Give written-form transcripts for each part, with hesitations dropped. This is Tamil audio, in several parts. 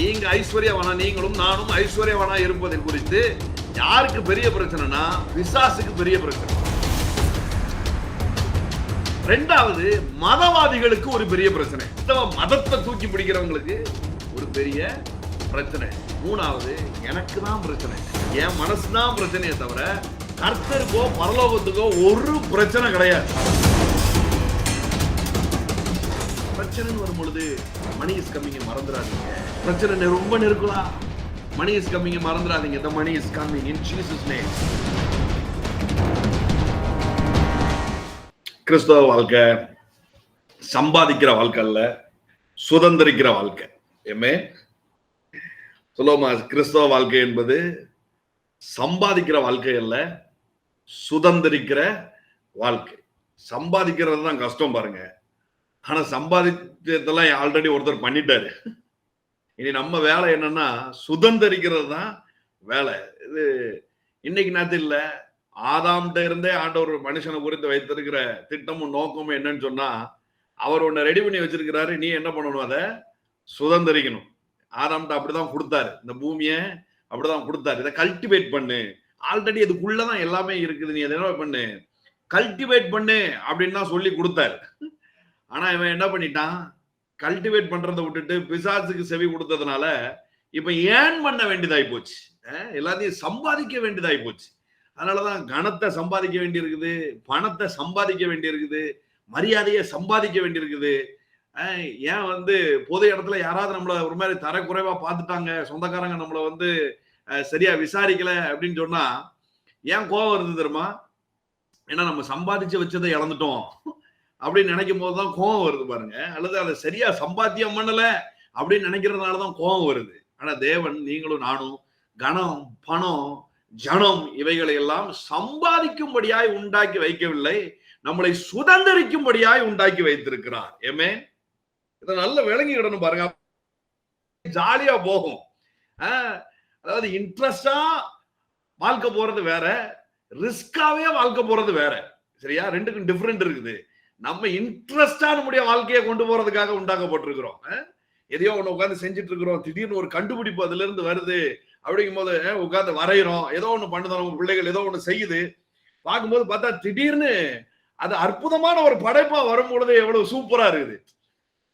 நீங்க ஐஸ்வர்யவானா, நீங்களும் நானும் ஐஸ்வர்யவானா இருப்பதை குறித்து யாருக்கு பெரிய பிரச்சனைனா பிசாசுக்கு பெரிய பிரச்சனை. ரெண்டாவது, மதவாதிகளுக்கு ஒரு பெரிய பிரச்சனை. மதத்தை தூக்கி பிடிக்கிறவங்களுக்கு ஒரு பெரிய பிரச்சனை. மூணாவது, எனக்கு தான் பிரச்சனை, என் மனசுதான் பிரச்சனையே தவிர கர்த்தருக்கோ பரலோகத்துக்கோ ஒரு பிரச்சனை கிடையாது. பிரச்சனை வரும் பொழுது மணி இஸ் கம்மிங் மறந்துடாதீங்க. பிரச்சனை ரொம்ப நெருக்கலாம், மணி இஸ் கம்மிங் மறந்துடாதீங்க. the money is coming in Jesus name. கிறிஸ்தவ வாழ்க்கை சம்பாதிக்கிற வாழ்க்கை அல்ல, சுதந்திரிக்கிற வாழ்க்கை. ஏமே சொல்லுவோமா? கிறிஸ்தவ வாழ்க்கை என்பது சம்பாதிக்கிற வாழ்க்கை அல்ல, சுதந்திரிக்கிற வாழ்க்கை. சம்பாதிக்கிறது தான் கஷ்டம் பாருங்க. ஆனா சம்பாதிச்சதெல்லாம் ஆல்ரெடி ஒருத்தர் பண்ணிட்டாரு. இனி நம்ம வேலை என்னன்னா சுதந்திரிக்கிறது தான் வேலை. இது இன்னைக்கு நேரத்தில் இல்ல, ஆதாம்கிட்ட இருந்தே ஆண்டவர் மனுஷனை குறித்து வைத்திருக்கிற திட்டமும் நோக்கமும் என்னன்னு சொன்னா, அவர் ஒன்ன ரெடி பண்ணி வச்சிருக்கிறாரு. நீ என்ன பண்ணணும்? அதை சுதந்திரிக்கணும். ஆதாம்கிட்ட அப்படிதான் கொடுத்தாரு, இந்த பூமியை அப்படிதான் கொடுத்தாரு. இதை கல்டிவேட் பண்ணு. ஆல்ரெடி இதுக்குள்ளதான் எல்லாமே இருக்குது, நீ அதை என்ன பண்ணு, கல்டிவேட் பண்ணு அப்படின்னு தான் சொல்லி கொடுத்தாரு. ஆனா இவன் என்ன பண்ணிட்டான்? கல்டிவேட் பண்றதை விட்டுட்டு பிசாசுக்கு செவி கொடுத்ததுனால இப்ப ஏன் பண்ண வேண்டியதாய் போச்சு, எல்லாத்தையும் சம்பாதிக்க வேண்டியதாய் போச்சு. அதனாலதான் கனத்தை சம்பாதிக்க வேண்டி இருக்குது, பணத்தை சம்பாதிக்க வேண்டி இருக்குது, மரியாதையை சம்பாதிக்க வேண்டி இருக்குது. ஏன் பொது இடத்துல யாராவது நம்மள ஒரு மாதிரி தரக்குறைவா பார்த்துட்டாங்க, சொந்தக்காரங்க நம்மள சரியா விசாரிக்கல அப்படின்னு சொன்னா ஏன் கோபம் வருது தெரியுமா? ஏன்னா நம்ம சம்பாதிச்சு வச்சதை இழந்துட்டோம் அப்படின்னு நினைக்கும் போதுதான் கோபம் வருது பாருங்க. அல்லது அதை சரியா சம்பாத்தியம் பண்ணல அப்படின்னு நினைக்கிறதுனாலதான் கோபம் வருது. ஆனா தேவன் நீங்களும் நானும் கனம், பணம், ஜனம் இவைகளை எல்லாம் சம்பாதிக்கும்படியாய் உண்டாக்கி வைக்கவில்லை, நம்மளை சுதந்திரிக்கும்படியாய் உண்டாக்கி வைத்திருக்கிறார். ஏமே இதை நல்ல விளங்கிடணும் பாருங்க. ஜாலியா போகும். அதாவது இன்ட்ரெஸ்டா வாழ்க்கை போறது வேற, ரிஸ்காவே வாழ்க்கை போறது வேற. சரியா? ரெண்டுக்கும் டிஃபரெண்ட் இருக்குது. நம்ம இன்ட்ரெஸ்டா நம்முடைய வாழ்க்கையை கொண்டு போறதுக்காக உண்டாக்கப்பட்டிருக்கிறோம். எதையோ ஒண்ணு உட்காந்து செஞ்சுட்டு இருக்கிறோம், திடீர்னு ஒரு கண்டுபிடிப்பு அதுல இருந்து வருது அப்படிங்கும் போது உட்காந்து வரைகிறோம், ஏதோ ஒண்ணு பண்ணுதோம், நம்ம பிள்ளைகள் ஏதோ ஒண்ணு செய்யுது, பார்க்கும்போது பார்த்தா திடீர்னு அது அற்புதமான ஒரு படைப்பா வரும் பொழுது எவ்வளவு சூப்பரா இருக்குது.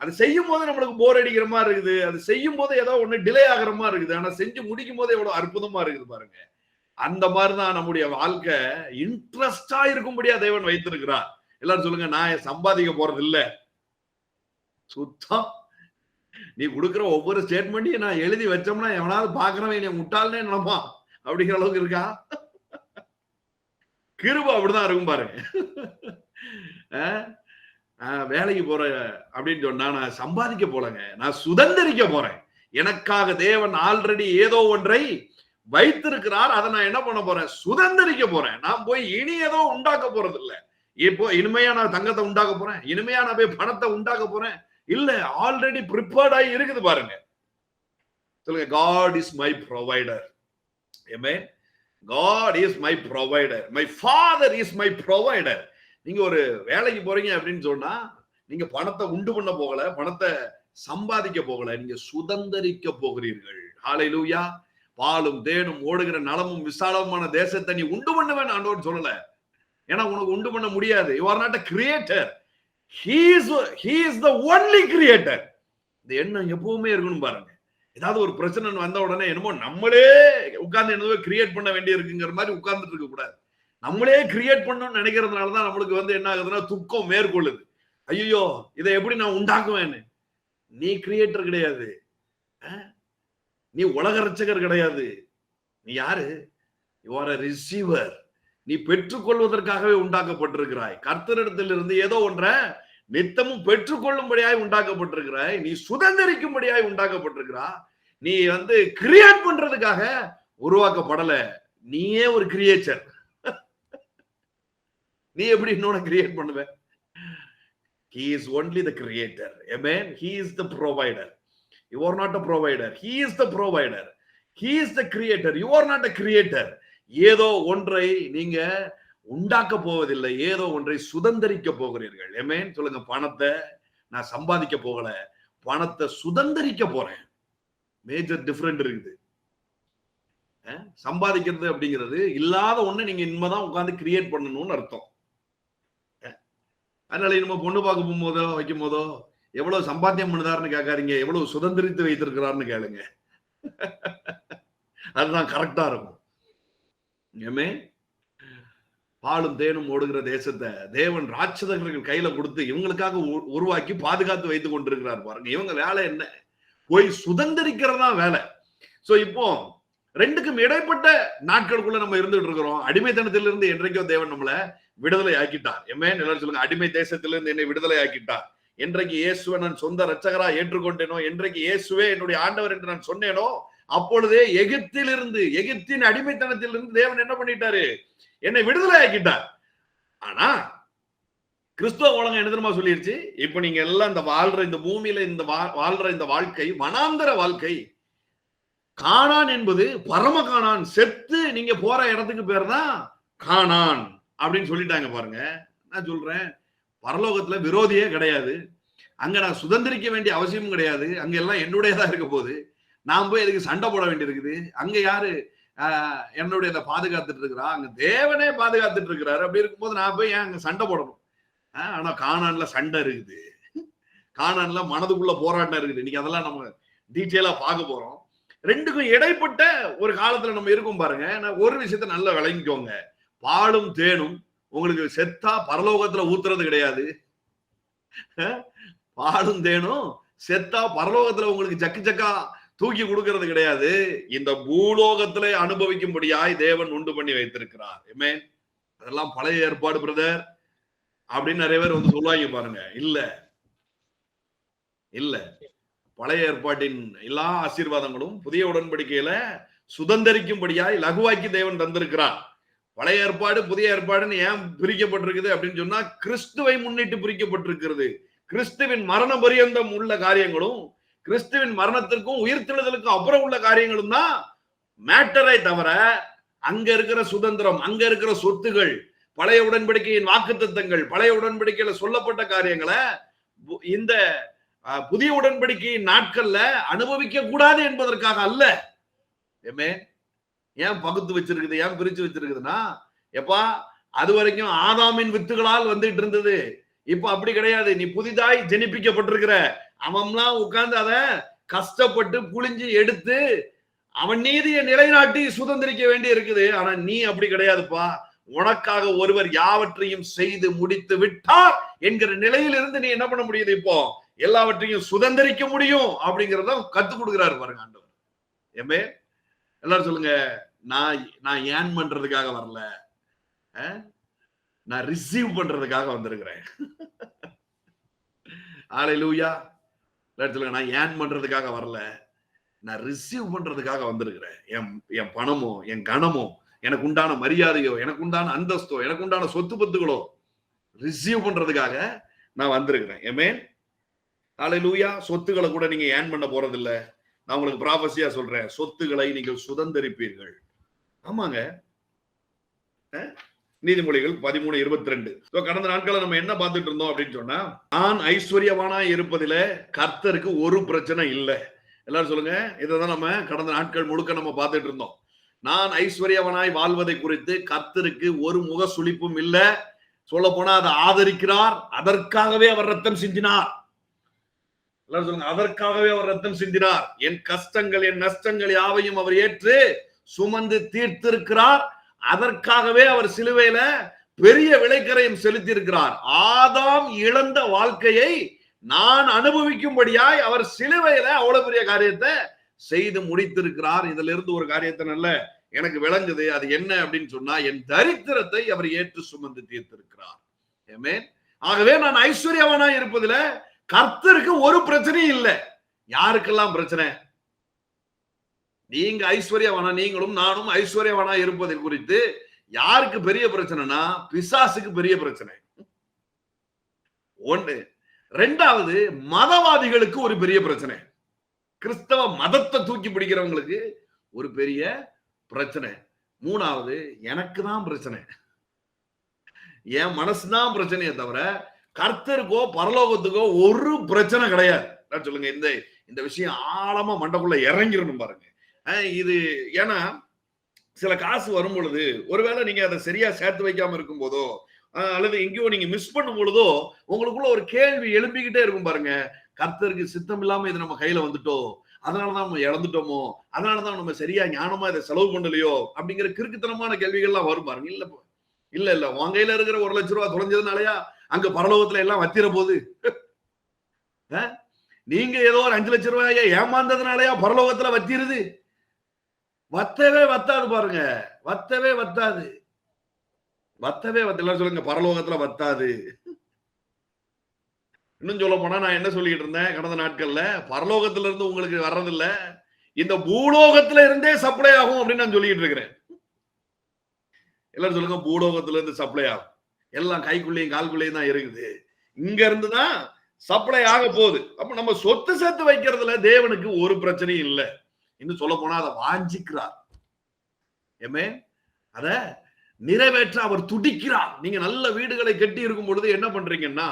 அது செய்யும் போது நம்மளுக்கு போர் அடிக்கிற மாதிரி இருக்குது, அது செய்யும் போது ஏதோ ஒண்ணு டிலே ஆகிற மாதிரி இருக்குது, ஆனா செஞ்சு முடிக்கும் போது எவ்வளவு அற்புதமா இருக்குது பாருங்க. அந்த மாதிரிதான் நம்முடைய வாழ்க்கை இன்ட்ரெஸ்டா இருக்கும்படியா தேவன் வைத்திருக்கிறார். எல்லாரும் சொல்லுங்க, நான் சம்பாதிக்க போறது இல்ல. சுத்தம். நீ கொடுக்குற ஒவ்வொரு ஸ்டேட்மெண்ட்டையும் நான் எழுதி வச்சோம்னா எவனாவது பாக்குறவன் நீ முட்டாள்னே நினைப்பான் அப்படிங்கிற அளவுக்கு இருக்கா? கிருபை அப்படிதான் இருக்கும் பாருங்க. வேலைக்கு போற அப்படின்னு சொன்னா நான் சம்பாதிக்க போலங்க, நான் சுதந்திரிக்க போறேன். எனக்காக தேவன் ஆல்ரெடி ஏதோ ஒன்றை வைத்திருக்கிறார், அதை நான் என்ன பண்ண போறேன்? சுதந்திரிக்க போறேன். நான் போய் இனி ஏதோ உண்டாக்க போறது இல்ல. இப்போ இனிமையா நான் தங்கத்தை உண்டாக்க போறேன், இனிமையா நான் போய் பணத்தை உண்டாக்க போறேன் இல்ல, ஆல்ரெடி ப்ரிப்பேர்ட் ஆகி இருக்குது பாருங்க. சொல்லுங்க, God is my provider. Amen. God is my provider. My father is my provider. நீங்க ஒரு வேலைக்கு போறீங்க அப்படின்னு சொன்னா நீங்க பணத்தை உண்டு பண்ண போகல, பணத்தை சம்பாதிக்க போகல, நீங்க சுதந்திரிக்க போகிறீர்கள். ஹல்லேலூயா. பாலும் தேனும் ஓடுகிற நலமும் விசாலமான தேசத்தை நீ உண்டு பண்ணுவேன் ஆண்டவர் சொல்லல. ஏன்னா உனக்கு உண்டு பண்ண முடியாது. You are not a creator. He is the only creator. இந்த எண்ணம் எப்பவுமே இருக்கணும் பாருங்க. ஏதாவது ஒரு பிரச்சனை வந்த உடனே என்னமோ நம்மளே உட்கார்ந்து என்னவோ கிரியேட் பண்ண வேண்டிய இருக்குங்கிற மாதிரி உட்கார்ந்துட்டு இருக்க கூடாது. நம்மளே கிரியேட் பண்ணணும்னு நினைக்கிறதுனாலதான் நம்மளுக்கு என்ன ஆகுதுன்னா துக்கம் மேற்கொள்ளுது. ஐயோ இதை எப்படி நான் உண்டாக்குவேன்னு. நீ கிரியேட்டர் கிடையாது, நீ உலக ரட்சகர் கிடையாது. நீ யாரு? You are a receiver. நீ பெற்றுக்கொள்வதற்காகவே உண்டாக்கப்பட்டிருக்கிறாய். கர்த்தரிடத்திலிருந்து ஏதோ ஒன்றை நித்தமும் பெற்றுக்கொள்ளும்படியாய் உண்டாக்கப்பட்டிருக்கிறாய். நீ சுதந்திரிக்கும்படியாய் உண்டாக்கப்பட்டிருக்கிறாய். நீ கிரியேட் பண்றதுக்காக உருவாக்கப்படல. நீயே ஒரு கிரியேச்சர். நீ எப்படி இன்னொன்னு கிரியேட் பண்ணுவ? He is only the creator. Amen. He is the provider. You are not a provider. He is the provider. He is the creator. You are not a creator. ஏதோ ஒன்றை நீங்க உண்டாக்க போவதில்லை, ஏதோ ஒன்றை சுதந்திரிக்க போகிறீர்கள். ஆமென். சொல்லுங்க, பணத்தை நான் சம்பாதிக்க போகல, பணத்தை சுதந்திரிக்க போறேன். மேஜர் டிஃபரெண்ட் இருக்குது. சம்பாதிக்கிறது அப்படிங்கிறது இல்லாத ஒண்ணு நீங்க இனிமேதான் உட்காந்து கிரியேட் பண்ணணும்னு அர்த்தம். அதனால நம்ம பொண்ணு பார்க்க போகும்போதோ வைக்கும் போதோ எவ்வளவு சம்பாத்தியம் பண்ணுதாருன்னு கேட்காதீங்க, எவ்வளவு சுதந்திரித்து வைத்திருக்கிறாருன்னு கேளுங்க. அதுதான் கரெக்டா இருக்கும். ஏமே பாலும் தேனும் ஓடுகிற தேசத்தை தேவன் ராட்சதர்கள் கையில கொடுத்து இவங்களுக்காக உருவாக்கி பாதுகாத்து வைத்துக் கொண்டிருக்கிறார் பாருங்க. இவங்க வேலை என்ன? போய் சுதந்திரிக்கிறதா வேலை. சோ இப்போ ரெண்டுக்கும் இடைப்பட்ட நாட்களுக்குள்ள நம்ம இருந்துட்டு இருக்கிறோம். அடிமைத்தனத்திலிருந்து என்றைக்கோ தேவன் நம்மளை விடுதலை ஆக்கிட்டார். எல்லாரும் சொல்லுங்க, அடிமை தேசத்திலிருந்து என்னை விடுதலை ஆக்கிட்டார். என்றைக்கு இயேசுவை நான் சொந்த ரட்சகரா ஏற்றுக்கொண்டேனோ, என்றைக்கு இயேசுவே என்னுடைய ஆண்டவர் என்று நான் சொன்னேனோ, அப்பொழுதே எகிப்தின் அடிமைத்தனத்திலிருந்து தேவன் என்ன பண்ணிட்டாரு? என்னை விடுதலை ஆக்கிட்டார். ஆனா கிறிஸ்துவ உலகம் என்ன தெரியுமா சொல்லிருச்சு? இப்ப நீங்க எல்லாம் இந்த வாழ்ற இந்த பூமியில இந்த வாழ்ற இந்த வாழ்க்கை வனாந்தர வாழ்க்கை. கானான் என்பது பரம கானான். செத்து நீங்க போற இடத்துக்கு பேர் தான் கானான் அப்படின்னு சொல்லிட்டாங்க பாருங்க. நான் சொல்றேன், பரலோகத்துல விரோதியே கிடையாது. அங்க நான் சுதந்திரிக்க வேண்டிய அவசியமும் கிடையாது. அங்க எல்லாம் என்னுடையதான் இருக்க போகுது. நான் போய் அதுக்கு சண்டை போட வேண்டி இருக்குது. அங்க யாரு என்னுடைய பாதுகாத்துட்டு இருக்கிறா? அங்க தேவனே பாதுகாத்துட்டு இருக்கிறாரு. அப்படி இருக்கும்போது நான் போய் ஏன் அங்க சண்டை போடணும்? ஆனா கானான்ல சண்டை இருக்குது, கானான்ல மனதுக்குள்ள போராட்டம் இருக்குது. இன்னைக்கு அதெல்லாம் நம்ம டீட்டெயிலா பார்க்க போறோம். ரெண்டுக்கும் இடைப்பட்ட ஒரு காலத்துல நம்ம இருக்கும் பாருங்க. நான் ஒரு விஷயத்த நல்லா விளங்கிக்கோங்க. பாலும் தேனும் உங்களுக்கு செத்தா பரலோகத்துல ஊத்துறது கிடையாது. பாலும் தேனும் செத்தா பரலோகத்துல உங்களுக்கு ஜக்கு ஜக்கா தூக்கி கொடுக்கிறது கிடையாது. இந்த பூலோகத்துல அனுபவிக்கும்படியாய் தேவன் உண்டு பண்ணி வைத்திருக்கிறார். அதெல்லாம் பழைய ஏற்பாடு பிரதர் அப்படின்னு நிறைய பேர் வந்து சொல்லுவாங்க பாருங்க. இல்ல பழைய ஏற்பாட்டின் எல்லா ஆசீர்வாதங்களும் புதிய உடன்படிக்கையில சுதந்திரிக்கும்படியாய் லகுவாக்கி தேவன் தந்திருக்கிறார். பழைய ஏற்பாடு புதிய ஏற்பாடுன்னு ஏன் பிரிக்கப்பட்டிருக்குது அப்படின்னு சொன்னா, கிறிஸ்துவை முன்னிட்டு பிரிக்கப்பட்டிருக்கிறது. கிறிஸ்துவின் மரண பரியந்தம் உள்ள காரியங்களும் கிறிஸ்துவின் மரணத்திற்கும் உயிர்த்தெழுதலுக்கும் அப்புறம் உள்ள காரியங்களும் தான் மேட்டரை தவிர, அங்க இருக்கிற சுதந்திரம், அங்க இருக்கிற சொத்துகள், பழைய உடன்படிக்கையின் வாக்குத்தத்தங்கள், பழைய உடன்படிக்கையில சொல்லப்பட்ட காரியங்களை இந்த புதிய உடன்படிக்கையின் நாட்கள்ல அனுபவிக்க கூடாது என்பதற்காக அல்ல. ஏன் பகுத்து வச்சிருக்குது, ஏன் பிரிச்சு வச்சிருக்குதுன்னா, எப்பா அது வரைக்கும் ஆதாமின் வித்துகளால் வந்துட்டு இருந்தது. இப்ப அப்படி கிடையாது. நீ புதிதாய் ஜெனிப்பிக்கப்பட்டிருக்கிற. அவன்லாம் உட்கார்ந்து அத கஷ்டப்பட்டு புளிஞ்சு எடுத்து அவன் நீதியை நிலைநாட்டி சுதந்திரிக்க வேண்டி இருக்குது. ஆனா நீ அப்படி கிடையாதுப்பா. உனக்காக ஒருவர் யாவற்றையும் செய்து முடித்து விட்டார் என்கிற நிலையில் இருந்து நீ என்ன பண்ண முடியுது? இப்போ எல்லாவற்றையும் சுதந்திரிக்க முடியும் அப்படிங்கறத கத்துக் கொடுக்கிறாரு பாருங்க ஆண்டவர். எல்லாரும் சொல்லுங்க, நான் ஏன் பண்றதுக்காக வரல, நான் ரிசீவ் பண்றதுக்காக வந்திருக்கிறேன். ஹல்லேலூயா. சொல்லுங்க, நான் ஏன் பண்றதுக்காக வரல, நான் ரிசீவ் பண்றதுக்காக வந்திருக்கிறேன். என் பணமோ என் கனமோ எனக்கு உண்டான மரியாதையோ எனக்கு உண்டான அந்தஸ்தோ எனக்கு உண்டான சொத்து பத்துகளோ ரிசீவ் பண்றதுக்காக நான் வந்திருக்கிறேன். ஹல்லேலூயா. சொத்துக்களை கூட நீங்க ஏன் பண்ண போறது இல்ல. நான் உங்களுக்கு ப்ராபசியா சொல்றேன், சொத்துக்களை நீங்கள் சுதந்திரிப்பீர்கள். ஆமாங்க. நீதிமொழிகள் 13:22. கடந்த நாட்களை நம்ம என்ன பார்த்துட்டு இருந்தோம் அப்படின்னு சொன்னா, நான் ஐஸ்வர்யவானா இருப்பதில கர்த்தருக்கு ஒரு பிரச்சனை இல்லை. எல்லாரும் சொல்லுங்க, இதைதான் நம்ம கடந்த நாட்கள் முழுக்க நம்ம பார்த்துட்டு இருந்தோம். நான் ஐஸ்வர்யவனாய் வாழ்வதை குறித்து கர்த்தருக்கு ஒரு முக சுளிப்பும் இல்லை. சொல்ல போனா அதை ஆதரிக்கிறார். அதற்காகவே அவர் ரத்தம் சிந்தினார். எல்லாரும் சொல்லுங்க, அதற்காகவே அவர் ரத்தம் சிந்தினார். என் கஷ்டங்கள் என் நஷ்டங்கள் யாவையும் அவர் ஏற்று சுமந்து தீர்த்திருக்கிறார். அதற்காகவே அவர் சிலுவையில பெரிய விலைக்கரையும் செலுத்தி இருக்கிறார். ஆதாம் இழந்த வாழ்க்கையை நான் அனுபவிக்கும்படியாய் அவர் சிலுவையில அவ்வளவு பெரிய காரியத்தை செய்து முடித்திருக்கிறார். இதுல இருந்து ஒரு காரியத்தை நல்ல எனக்கு விளங்குது. அது என்ன அப்படின்னு சொன்னா, என் தரித்திரத்தை அவர் ஏற்று சுமந்து தீர்த்திருக்கிறார். ஆகவே நான் ஐஸ்வர்யவானா இருப்பதுல கர்த்தருக்கு ஒரு பிரச்சனையும் இல்லை. யாருக்கெல்லாம் பிரச்சனை? நீங்க ஐஸ்வர்யவானா, நீங்களும் நானும் ஐஸ்வர்யவானா இருப்பதை குறித்து யாருக்கு பெரிய பிரச்சனைனா, பிசாசுக்கு பெரிய பிரச்சனை. ஒன்று. ரெண்டாவது, மதவாதிகளுக்கு ஒரு பெரிய பிரச்சனை. கிறிஸ்தவ மதத்தை தூக்கி பிடிக்கிறவங்களுக்கு ஒரு பெரிய பிரச்சனை. மூணாவது, எனக்கு தான் பிரச்சனை, என் மனசுதான் பிரச்சனையே தவிர கர்த்தருக்கோ பரலோகத்துக்கோ ஒரு பிரச்சனை கிடையாது. நான் சொல்லுங்க, இந்த இந்த விஷயம் ஆழமா மண்டக்குள்ள இறங்கிடணும் பாருங்க. இது ஏன்னா சில காசு வரும் பொழுது ஒருவேளை நீங்க அதை சரியா சேர்த்து வைக்காம இருக்கும் போதோ அல்லது எங்கேயோ நீங்க மிஸ் பண்ணும் பொழுதோ உங்களுக்குள்ள ஒரு கேள்வி எழுப்பிக்கிட்டே இருக்கும் பாருங்க. கர்த்தருக்கு சித்தம் இல்லாம இது நம்ம கையில வந்துட்டோம், அதனாலதான் நம்ம இழந்துட்டோமோ, அதனாலதான் நம்ம சரியா ஞானமா இதை செலவு பண்ணலையோ அப்படிங்கிற கிறுக்குத்தனமான கேள்விகள்லாம் வரும் பாருங்க. இல்ல இல்ல இல்ல உன் கையில இருக்கிற 1,00,000 ரூபாய் தொலைஞ்சதுனாலயா அங்க பரலோகத்துல எல்லாம் வத்திர போகுது? நீங்க ஏதோ ஒரு 5,00,000 ரூபாயை ஏமாந்ததுனாலயா பரலோகத்துல வத்திருது? வத்தவே வத்தாது பாருங்க, வத்தவே வத்தாது, வத்தவே வத்தல. சொல்லுங்க, பரலோகத்துல வத்தாது. இன்னும் சொல்ல போனா நான் என்ன சொல்லிட்டு இருந்தேன் கடந்த நாட்கள்ல, பரலோகத்துல இருந்து உங்களுக்கு வர்றதில்ல, இந்த பூலோகத்துல இருந்தே சப்ளை ஆகும் அப்படின்னு நான் சொல்லிட்டு இருக்கிறேன். எல்லாரும் சொல்லுங்க, பூலோகத்துல இருந்து சப்ளை ஆகும். எல்லாம் கைக்குள்ளேயும் கால்குள்ளேயும் தான் இருக்குது. இங்க இருந்துதான் சப்ளை ஆக போகுது. அப்ப நம்ம சொத்து சேர்த்து வைக்கிறதுல தேவனுக்கு ஒரு பிரச்சனையும் இல்லை. இன்னும் சொல்ல போனா அதை வாஞ்சிக்கிறார். ஏமே அத நிறைவேற்ற அவர் துடிக்கிறார். நீங்க நல்ல வீடுகளை கட்டி இருக்கும் பொழுது என்ன பண்றீங்கன்னா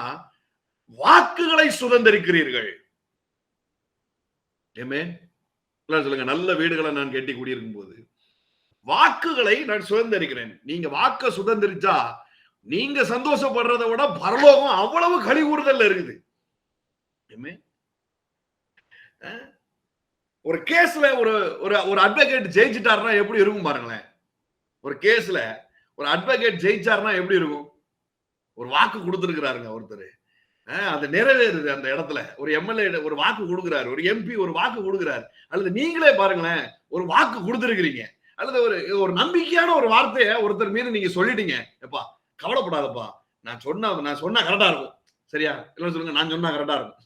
வாக்குகளை சுதந்திரிக்கிறீர்கள். ஏமே சொல்லுங்க, நல்ல வீடுகளை நான் கட்டி குடியிருக்கும் போது வாக்குகளை நான் சுதந்திரிக்கிறேன். நீங்க வாக்க சுதந்திரிச்சா நீங்க சந்தோஷப்படுறதை விட பரலோகம் அவ்வளவு களி கூறுதல் இருக்குது. ஒரு கேஸ்ல ஒரு ஒரு அட்வொகேட் ஜெயிச்சிட்டாருன்னா எப்படி இருக்கும் பாருங்களேன். ஒரு கேஸ்ல ஒரு அட்வொகேட் ஜெயிச்சாருன்னா எப்படி இருக்கும்? ஒரு வாக்கு கொடுத்திருக்கிறாருங்க ஒருத்தர், அது நிறைவேறுது. அந்த இடத்துல ஒரு எம்எல்ஏ ஒரு வாக்கு கொடுக்கிறாரு, ஒரு எம்பி ஒரு வாக்கு கொடுக்கிறாரு. அல்லது நீங்களே பாருங்களேன், ஒரு வாக்கு கொடுத்திருக்கிறீங்க, அல்லது ஒரு நம்பிக்கையான ஒரு வார்த்தையை ஒருத்தர் மீது நீங்க சொல்லிட்டீங்க. எப்பா கவலைப்படாதப்பா, நான் சொன்னா கரெக்டா இருக்கும். சரியா? எல்லாம் சொல்லுங்க, நான் சொன்னா கரெக்டா இருக்கும்,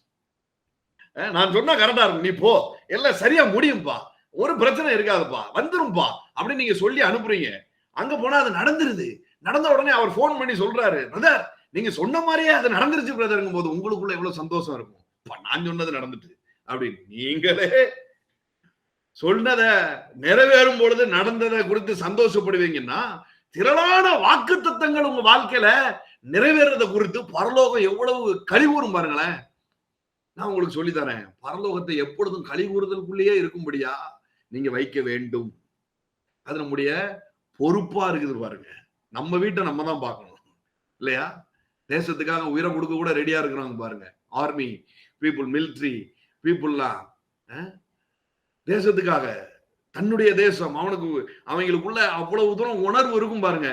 நான் சொன்னா கரெக்டா இருக்கும், நீ போ, எல்லாம் சரியா முடியும்பா, ஒரு பிரச்சனை இருக்காதுப்பா, வந்துரும்பா அப்படின்னு நீங்க சொல்லி அனுப்புறீங்க. அங்க போனா அது நடந்துருது. நடந்த உடனே அவர் போன் பண்ணி சொல்றாரு, பிரதர் நீங்க சொன்ன மாதிரியே அது நடந்துருச்சு பிரதருங்கும் போது உங்களுக்குள்ள எவ்வளவு சந்தோஷம் இருக்கும். நான் சொன்னது நடந்துட்டு அப்படின்னு நீங்களே சொன்னத நிறைவேறும் பொழுது நடந்ததை குறித்து சந்தோஷப்படுவீங்கன்னா, திரளான வாக்கு தத்தங்கள் உங்க வாழ்க்கையில நிறைவேறத குறித்து பரலோகம் எவ்வளவு கழிவுறும் பாருங்களேன். நான் உங்களுக்கு சொல்லி தரேன், பரலோகத்தை எப்பொழுதும் கழிவுறுதலுக்குள்ளேயே இருக்கும்படியா நீங்க வைக்க வேண்டும். அது நம்முடைய பொறுப்பா இருக்குது பாருங்க. நம்ம வீட்டை நம்ம தான் பார்க்கணும் இல்லையா? தேசத்துக்காக உயிரை கொடுக்க கூட ரெடியா இருக்கிறாங்க பாருங்க. ஆர்மி பீப்புள், மிலிட்ரி பீப்புள்லாம் தேசத்துக்காக, தன்னுடைய தேசம், அவங்களுக்குள்ள அவ்வளவு தூரம் உணர்வு இருக்கும் பாருங்க.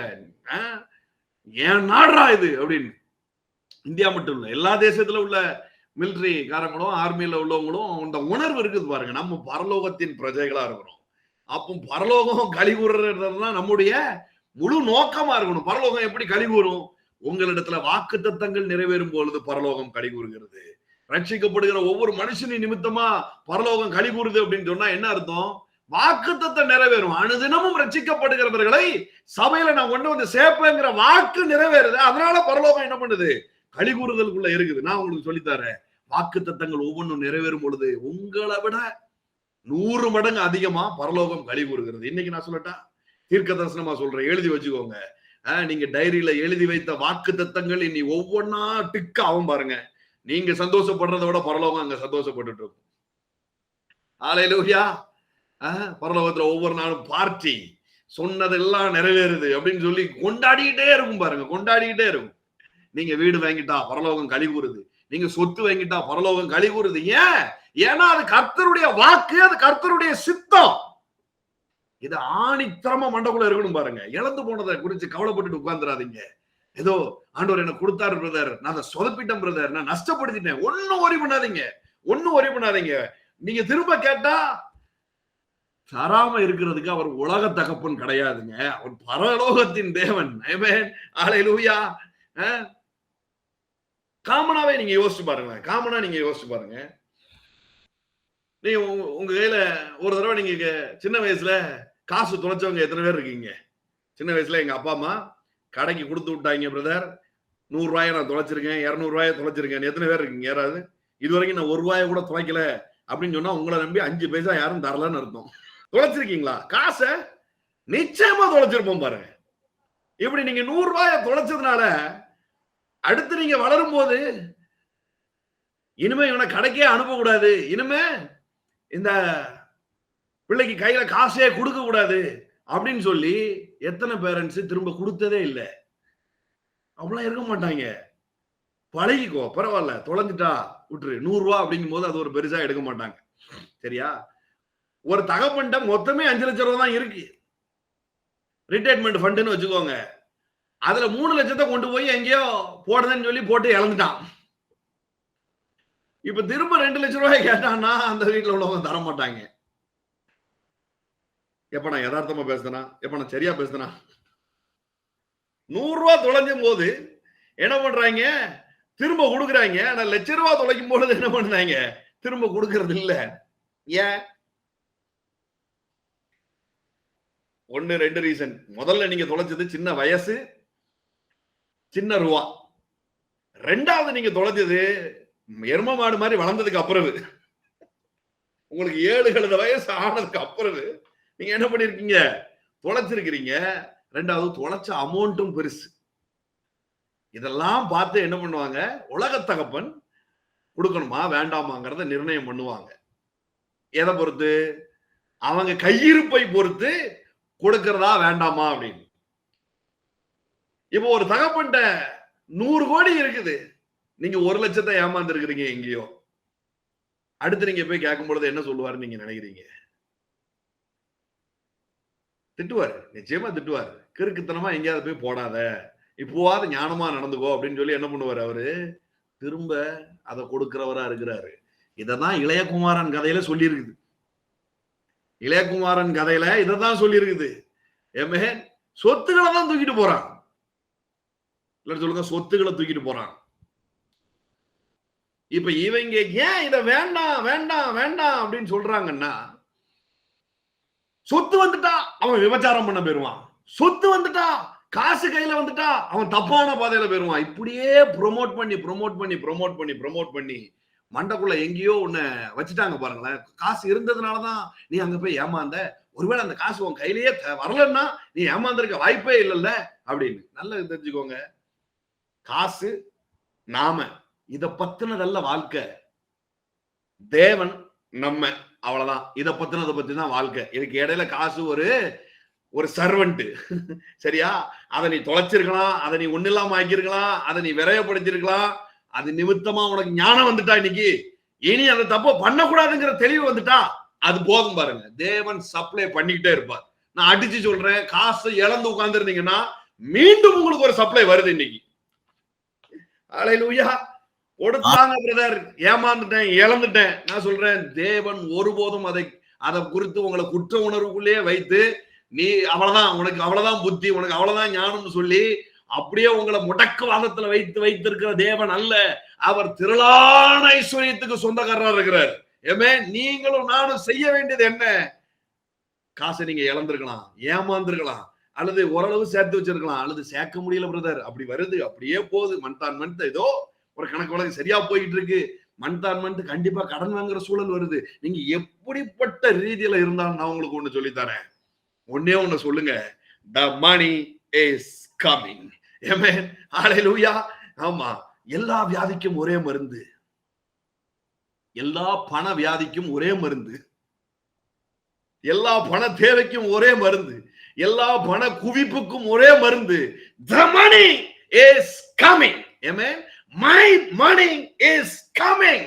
ஏன் நாடுறா இது அப்படின்னு. இந்தியா மட்டும் இல்ல, எல்லா தேசத்துல உள்ள மிலிட்ரி காரங்களும் ஆர்மியில உள்ளவங்களும் அந்த உணர்வு இருக்குது பாருங்க. நம்ம பரலோகத்தின் பிரஜைகளா இருக்கிறோம். அப்போ பரலோகம் களி கூறுறதுதான் நம்முடைய முழு நோக்கமா இருக்கணும். பரலோகம் எப்படி களி கூறும்? உங்களிடத்துல வாக்கு தத்தங்கள் நிறைவேறும் பொழுது பரலோகம் களி கூறுகிறது. ரட்சிக்கப்படுகிற ஒவ்வொரு மனுஷனின் நிமித்தமா பரலோகம் களி கூறுது அப்படின்னு சொன்னா என்ன அர்த்தம்? வாக்கு தத்தம் நிறைவேறும். அனுதினமும் ரட்சிக்கப்படுகிறவர்களை சபையில நான் கொண்டு வந்து சேர்ப்பேங்கிற வாக்கு நிறைவேறுது. அதனால பரலோகம் என்ன பண்ணுது? களி கூறுதலுக்குள்ள இருக்குது. நான் உங்களுக்கு சொல்லித்தரேன், வாக்கு தத்தங்கள் ஒவ்வொன்றும் நிறைவேறும் பொழுது உங்களை விட 100 மடங்கு அதிகமா பரலோகம் களி கூறுகிறது. இன்னைக்கு நான் சொல்லட்டா, தீர்க்க தரிசனமா சொல்றேன், எழுதி வச்சுக்கோங்க. நீங்க டைரியில எழுதி வைத்த வாக்கு தத்தங்கள் இனி ஒவ்வொன்னா டிக் ஆகும் பாருங்க. நீங்க சந்தோஷப்படுறதை விட பரலோகம் அங்க சந்தோஷப்பட்டு இருக்கும். ஹல்லேலூயா. பரலோகத்துல ஒவ்வொரு நாளும் பார்ட்டி, சொன்னதெல்லாம் நிறைவேறுது அப்படின்னு சொல்லி கொண்டாடிக்கிட்டே இருக்கும் பாருங்க, கொண்டாடிக்கிட்டே இருக்கும். நீங்க வீடு வாங்கிட்டா பரலோகம் களி கூறுது, நீங்க சொத்து வாங்கிட்டா பரலோகம் களி கூறுது. ஏன்? ஏன்னா அது கர்த்தருடைய வாக்கு, அது கர்த்தருடைய சித்தம். இது ஆணித்தரமா மண்டக்குள்ள இருக்கணும் பாருங்க. இழந்து போனதை குறிச்சு கவலைப்பட்டு உட்கார்ந்துடாதீங்க. ஏதோ ஆண்டவர் என்ன கொடுத்தாரு பிரதர், நான் அதை சொதப்பிட்டேன் பிரதர், நான் நஷ்டப்படுத்திட்டேன், ஒன்னும் ஒரி பண்ணாதீங்க, ஒன்னும் ஒரி பண்ணாதீங்க. நீங்க திரும்ப கேட்டா தராம இருக்கிறதுக்கு அவர் உலக தகப்பன் கிடையாதுங்க, அவர் பரலோகத்தின் தேவன். ஆமென், ஹல்லேலூயா. காமனாவே நீங்க யோசிச்சு பாருங்க, காமனா நீங்க யோசிச்சு பாருங்க. நீங்க உங்க கையில ஒரு தடவை நீங்க சின்ன வயசுல காசு தொலைச்சவங்க எத்தனை பேர் இருக்கீங்க? சின்ன வயசுல எங்க அப்பா அம்மா கடைக்கு கொடுத்து விட்டாங்க, பிரதர் 100 ரூபாயை நான் தொலைச்சிருக்கேன், 200 ரூபாயை தொலைச்சிருக்கேன். எத்தனை பேர் இருக்கீங்க? யாராவது இது வரைக்கும் நான் 1 ரூபாயை கூட தொலைக்கல அப்படின்னு சொன்னா உங்களை நம்பி 5 பைசா யாரும் தரலன்னு அர்த்தம். தொலைச்சிருக்கீங்களா? காசை நிச்சயமா தொலைச்சிருப்போம் பாருங்க. இப்படி நீங்க 100 ரூபாயை தொலைச்சதுனால அடுத்து நீங்க வளரும் போது இனிமே இவனை கடைக்கே அனுப்பக்கூடாது, இனிமே இந்த பிள்ளைக்கு கையில காசே கொடுக்க கூடாது அப்படின்னு சொல்லி எத்தனை பேரண்ட்ஸ் திரும்ப கொடுத்ததே இல்லை. அவ்வளவு இருக்க மாட்டாங்க. பழகிக்கோ, பரவாயில்ல, தொலைஞ்சிட்டா விட்டுரு, 100 ரூபா அப்படிங்கும் போது அது ஒரு பெருசா எடுக்க மாட்டாங்க. சரியா? ஒரு தகப்பன்ட்ட மொத்தமே 5 லட்சம் ரூபாய் தான் இருக்கு. ரிட்டையர்மெண்ட் ஃபண்டுன்னு வச்சுக்கோங்க. அதுல 3 லட்சத்தை கொண்டு போய் எங்கேயோ போடுதுன்னு சொல்லி போட்டு இழந்துட்டான். இப்ப திரும்ப 2 லட்சம் ரூபாய் கேட்டான்னா அந்த வீட்டுல உள்ளவங்க தர மாட்டாங்க. எப்ப நான் யதார்த்தமா பேசுனா, எப்ப நான் சரியா பேசுனா, 100 ரூபாய் தொலைஞ்சும் போது என்ன பண்றாங்க, திரும்ப கொடுக்குறாங்க. ஆனா லட்சம் ரூபாய் தொலைக்கும் போது என்ன பண்றாங்க, திரும்ப கொடுக்கறது இல்ல. ஏன்? 1 2 ரீசன். முதல்ல நீங்க தொலைச்சது சின்ன வயசு, சின்ன ரூபா. 2வது நீங்க தொலைச்சது எரும மாடு மாதிரி வளர்ந்ததுக்கு அப்புறம், உங்களுக்கு 7 கழுத வயசு ஆனதுக்கு அப்புறம் நீங்க என்ன பண்ணிருக்கீங்க, தொலைச்சிருக்கிறீங்க. 2வது தொலைச்ச அமௌண்ட்டும் பெருசு. இதெல்லாம் பார்த்து என்ன பண்ணுவாங்க, உலக தகப்பன் கொடுக்கணுமா வேண்டாமாங்கிறத நிர்ணயம் பண்ணுவாங்க. எதை பொறுத்து? அவங்க கையிருப்பை பொறுத்து கொடுக்கிறதா வேண்டாமா அப்படின்னு. இப்போ ஒரு தகப்பன்ட்ட 100 கோடி இருக்குது, நீங்க 1 லட்சத்தை ஏமாந்து இருக்கிறீங்க எங்கேயோ. அடுத்து நீங்க போய் கேட்கும் பொழுது என்ன சொல்லுவாரு நீங்க நினைக்கிறீங்க? திட்டுவாரு, நிச்சயமா திட்டுவாரு. கிறுக்குத்தனமா எங்கேயாவது போய் போடாத, இப்போவாது ஞானமா நடந்துக்கோ அப்படின்னு சொல்லி என்ன பண்ணுவாரு அவரு, திரும்ப அதை கொடுக்கிறவரா இருக்கிறாரு. இததான் இளையகுமாரன் கதையில சொல்லி இருக்குது. இளையகுமாரன் கதையில இததான் சொல்லி இருக்குது. ஏமே, சொத்துக்களை தான் தூக்கிட்டு போறான். சொல்லுங்க, சொத்துக்களை தூக்கிட்டு போறான். இப்ப இவங்க ஏன் இத வேண்டாம் வேண்டாம் வேண்டாம் அப்படின்னு சொல்றாங்கன்னா, சொத்து வந்துட்டா அவன் விபச்சாரம் பண்ண போயிருவான், சொத்து வந்துட்டா காசு கையில வந்துட்டா அவன் தப்பான பாதையில போயிருவான். இப்படியே ப்ரொமோட் பண்ணி ப்ரொமோட் பண்ணி ப்ரொமோட் பண்ணி ப்ரொமோட் பண்ணி மண்டக்குள்ள எங்கேயோ ஒண்ணு வச்சுட்டாங்க பாருங்களேன். காசு இருந்ததுனாலதான் நீ அங்க போய் ஏமாந்த, ஒருவேளை அந்த காசு உன் கையிலேயே வரலன்னா நீ ஏமாந்திருக்க வாய்ப்பே இல்லைல்ல அப்படின்னு. நல்லா தெரிஞ்சுக்கோங்க, காசு நாம இத பத்தினதல்ல வாழ்க்கை. தேவன் நம்ம, அவ்வளவுதான். இத பத்தினதை பத்தி தான் வாழ்க்கை. இதுக்கு இடையில காசு ஒரு சர்வெண்ட். சரியா? அதை நீ தொலைச்சிருக்கலாம், அதை நீ ஒண்ணு இல்லாம ஆக்கிருக்கலாம், அதை நீ விரையப்படுத்திருக்கலாம். அது நிமித்தமா உனக்கு ஞானம் வந்துட்டா, இன்னைக்கு இனி அந்த தப்ப பண்ணக்கூடாதுங்கிற தெளிவு வந்துட்டா, அது போதும் பாருங்க. தேவன் சப்ளை பண்ணிக்கிட்டே இருப்பார். நான் அடிச்சு சொல்றேன், காசு இழந்து உட்கார்ந்து இருந்தீங்கன்னா மீண்டும் உங்களுக்கு ஒரு சப்ளை வருது இன்னைக்கு. அல்லேலூயா. கொடுத்தாங்க பிரதர், ஏமாந்துட்டேன், இழந்துட்டேன். நான் சொல்றேன், தேவன் ஒருபோதும் அதை குறித்து உங்களை குற்ற உணர்வுக்குள்ளேயே வைத்து நீ அவ்வளவுதான், உனக்கு அவ்வளவுதான் புத்தி, உனக்கு அவ்வளவுதான் ஞானம்னு சொல்லி அப்படியே உங்களை முடக்குவாதத்துல வைத்திருக்கிற தேவன் அல்ல. அவர் திரளான ஐஸ்வர்யத்துக்கு சொந்தக்காரரா இருக்கிறார். ஏமே, நீங்களும் நானும் செய்ய வேண்டியது என்ன? காசை நீங்க இழந்திருக்கலாம், ஏமாந்துருக்கலாம், அல்லது ஓரளவு சேர்த்து வச்சிருக்கலாம், அல்லது சேர்க்க முடியல பிரதர், அப்படி வருது, அப்படியே போகுது. மந்த் மந்த் ஏதோ ஒரு கணக்கு வழக்கு சரியா போயிட்டு இருக்கு. மந்த் கண்டிப்பா கடன் வாங்குற சூழல் வருது. நீங்க எப்படிப்பட்ட ரீதியில இருந்தாலும் நான் உங்களுக்கு ஒண்ணு சொல்லித்தரேன். ஒன்னே ஒண்ணு சொல்லுங்க, the money is coming. Amen. Hallelujah. ஆமா, எல்லா வியாதிக்கும் ஒரே மருந்து, எல்லா பண வியாதிக்கும் ஒரே மருந்து, எல்லா பண தேவைக்கும் ஒரே மருந்து, எல்லா பண குவிப்புக்கும் ஒரே மருந்து. The money is coming. Amen. My money is coming.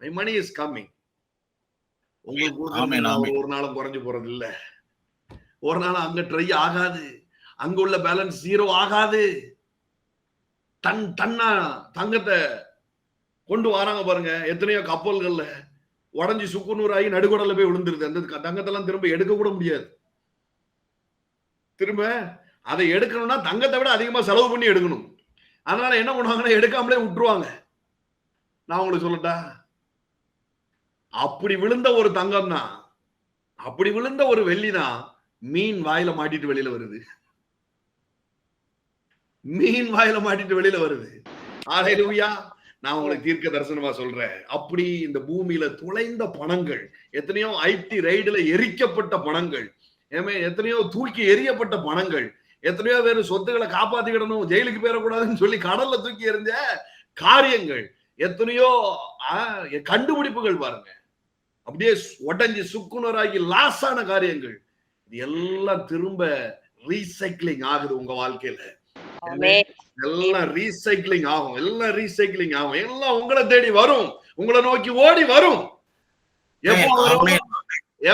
My money is coming. உங்களுக்கு ஒரு நாளும் குறைஞ்சு போறது இல்ல. ஒரு நாள் அங்க ட்ரை ஆகாது, அங்க உள்ள பேலன்ஸ் 0 ஆகாது. தன்னா தங்கத்தை கொண்டு வராங்க பாருங்க. எத்தனையோ கப்பல்கள்ல உடஞ்சி சுக்குநூறு ஆகி நடுக்கடல போய் விழுந்துருது. அந்த தங்கத்தெல்லாம் திரும்ப எடுக்க கூட முடியாது. திரும்ப அதை எடுக்கணும்னா தங்கத்தை விட அதிகமா செலவு பண்ணி எடுக்கணும். அதனால என்ன பண்ணுவாங்கன்னா, எடுக்காமலே விட்டுருவாங்க. நான் உங்களுக்கு சொல்லட்டா, அப்படி விழுந்த ஒரு தங்கம் தான், அப்படி விழுந்த ஒரு வெள்ளி தான் மீன் வாயில மாட்டிட்டு வெளியில வருது. மீன் வாயில மாட்டிட்டு வெளியில வருது. அல்லேலூயா. நான் உங்களுக்கு தீர்க்க தரிசனமா சொல்றேன். அப்படி இந்த பூமியில துளைந்த பணங்கள், எத்தனையோ ஐடி ரைடுல எரிக்கப்பட்ட பணங்கள், எத்தனையோ தூக்கி எரியப்பட்ட பணங்கள், எத்தனையோ பேர் சொத்துக்களை காப்பாத்திக்கிடணும், ஜெயிலுக்கு போயிடக்கூடாதுன்னு சொல்லி கடல்ல தூக்கி எறிஞ்ச காரியங்கள், எத்தனையோ கண்டுபிடிப்புகள் பாருங்க, அப்படியே உடஞ்சி சுக்குனராகி லாஸான காரியங்கள், இது எல்லாம் திரும்ப ரீசைக்கிளிங் ஆகுது உங்க வாழ்க்கையில. எல்லாம் ரீசைக்கிளிங் ஆகும், எல்லாம் ரீசைக்கிளிங் ஆகும், எல்லாம் உங்களை தேடி வரும், உங்களை நோக்கி ஓடி வரும். எப்ப வரும்?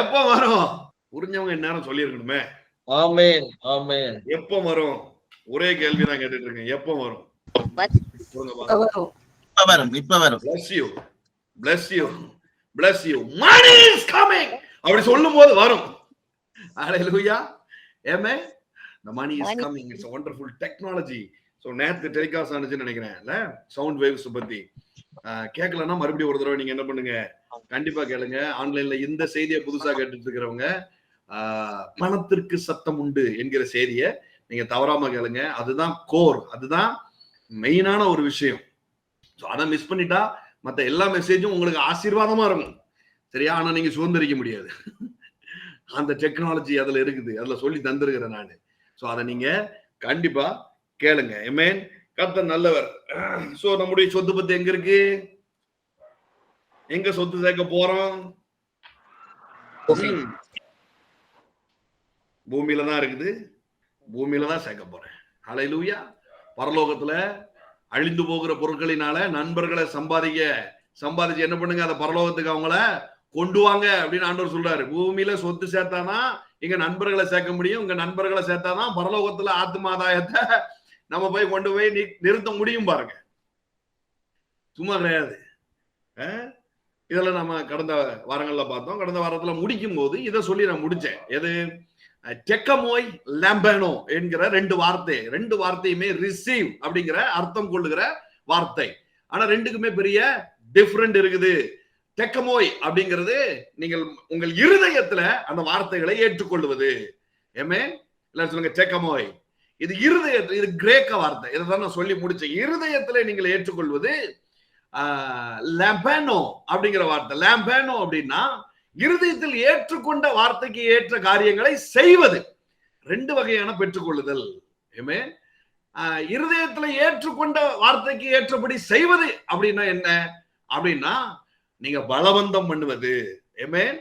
எப்ப வரும்? புரிஞ்சவங்க இந்நேரம் சொல்லிருக்கணுமே. ஆமென், ஆமென். எப்ப வரும்? ஒரே கேள்வி தான் கேட்டுட்டு இருக்கேன். எப்ப வரும்? இப்ப வரும். Bless you, bless you, bless you. Money is coming. அப்படி சொல்லும் போது வரும். Hallelujah. Amen. The money is coming. It's a wonderful technology. So நேத்து டெலிகாஸ்ட் ஆனதுன்னு நினைக்கிறேன்ல, சவுண்ட் வேவ்ஸ் பத்தி. கேட்கலன்னா மறுபடியும் ஒரு தடவை நீங்க என்ன பண்ணுங்க, கண்டிப்பா கேளுங்க. ஆன்லைன்ல இந்த செய்தியை புதுசா கேட்டுட்டு இருக்கிறவங்க, பணத்திற்கு சத்தம் உண்டு என்கிற செய்தியை நீங்க தவறாம கேளுங்க. அதுதான் கோர், அதுதான் மெயினான ஒரு விஷயம். அதை மிஸ் பண்ணிட்டா மற்ற எல்லா மெசேஜும் உங்களுக்கு ஆசீர்வாதமா இருக்கும், சரியா? ஆனா நீங்க சுதந்திரிக்க முடியாது. அந்த டெக்னாலஜி அதுல இருக்குது, அதுல சொல்லி தந்திருக்கிறேன் நானு. சோ அதை நீங்க கண்டிப்பா கேளுங்க. ஆமென். கர்த்தர் நல்லவர். சோ நம்முடைய சொத்து பத்தி எங்க இருக்கு? எங்க சொத்து சேர்க்க போறோம்? பூமியில தான் இருக்குது, பூமியில தான் சேர்க்க போறேன். ஹல்லேலூயா. பரலோகத்துல அழிந்து போகிற பொருட்களினால நண்பர்களை சம்பாதிச்சு என்ன பண்ணுங்க, அதை பரலோகத்துக்கு அவங்கள கொண்டு வாங்க அப்படின்னு ஆண்டவர் சொல்றாரு. பூமியில சொத்து சேர்த்தாதான் இங்க நண்பர்களை சேர்க்க முடியும், இங்க நண்பர்களை சேர்த்தாதான் பரலோகத்துல ஆத்மாதாயத்தை நம்ம போய் கொண்டு போய் நிறுத்த முடியும். பாருங்க, சும்மா கிடையாது. இதெல்லாம் நம்ம கடந்த வாரங்கள்ல பார்த்தோம். கடந்த வாரத்துல முடிக்கும் போது இதை சொல்லி நான் முடிச்சேன். எது? டெக்கமோய் லாம்பனோ என்கிற ரெண்டு வார்த்தையுமே ரிசீவ் அப்படிங்கிற அர்த்தம் கொள்ளுகிற வார்த்தை. ஆனா ரெண்டுக்குமே பெரிய டிஃபரெண்ட் இருக்குது. டெக்கமோய் அப்படிங்கிறது நீங்கள் உங்கள் இருதயத்துல அந்த வார்த்தைகளை ஏற்றுக்கொள்வது. ஆமென். எல்லாரும் சொல்லுங்க டெக்கமோய். இது இருதயத்துல, இது கிரேக்க வார்த்தை. இதைதான் நான் சொல்லி முடிச்சேன். இருதயத்துல நீங்கள் ஏற்றுக்கொள்வது லாம்பனோ அப்படிங்கிற வார்த்தை. லாம்பனோ அப்படின்னா இருதயத்தில் ஏற்றுக்கொண்ட வார்த்தைக்கு ஏற்ற காரியங்களை செய்வது. ரெண்டு வகையான பெற்றுக்கொள்ளுதல். ஆமென். இருதயத்துல ஏற்றுக்கொண்ட வார்த்தைக்கு ஏற்றபடி செய்வது அப்படின்னா என்ன? அப்படின்னா நீங்க பலவந்தம் பண்ணுவது. ஆமென்.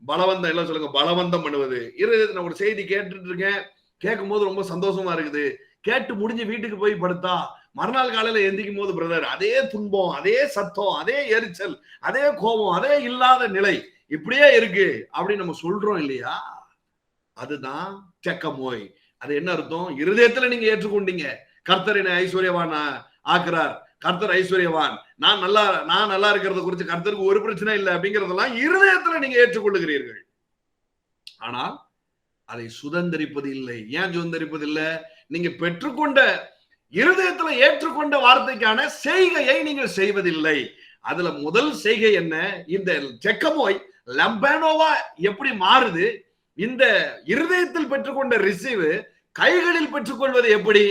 பலவந்தம், எல்லாம் சொல்லுங்க, பலவந்தம் பண்ணுவது. இருதயத்துல ஒரு செய்தி கேட்டுட்டு இருக்கேன், கேட்கும் போது ரொம்ப சந்தோஷமா இருக்குது. கேட்டு முடிஞ்சு வீட்டுக்கு போய் படுத்தா மறுநாள் காலையில எந்திக்கும் போது, பிரதர், அதே துன்பம், அதே சத்தம், அதே எரிச்சல், அதே கோபம், அதே இல்லாத நிலை இப்படியே இருக்கு அப்படின்னு நம்ம சொல்றோம் இல்லையா? அதுதான் டெக்கமோய். அது என்ன அர்த்தம்? இருதயத்துல நீங்க ஏற்றுக்கொண்டீங்க, கர்த்தர் என்னை ஐஸ்வர்யவான் ஆக்குறார், கர்த்தர் ஐஸ்வர்யவான், நான் நல்லா இருக்கிறத குறித்து கர்த்தருக்கு ஒரு பிரச்சனை இல்லை அப்படிங்கறதெல்லாம் இருதயத்துல நீங்க ஏற்றுக்கொள்ளுகிறீர்கள். ஆனால் அதை சுதந்திரிப்பது இல்லை. ஏன் சுதந்திரிப்பது இல்லை? நீங்க பெற்றுக்கொண்ட இருதயத்துல ஏற்றுக்கொண்ட வார்த்தைக்கான செய்கையை நீங்கள் செய்வதில்லை. அதுல முதல் செய்கை என்ன? இந்த டெக்கமோய் லம்பனோவா எப்படி மாறுது? இந்த இருதயத்தில் பெற்றுக்கொண்ட ரிசீவ் கைகளில் பெற்றுக்கொள்வது எப்படி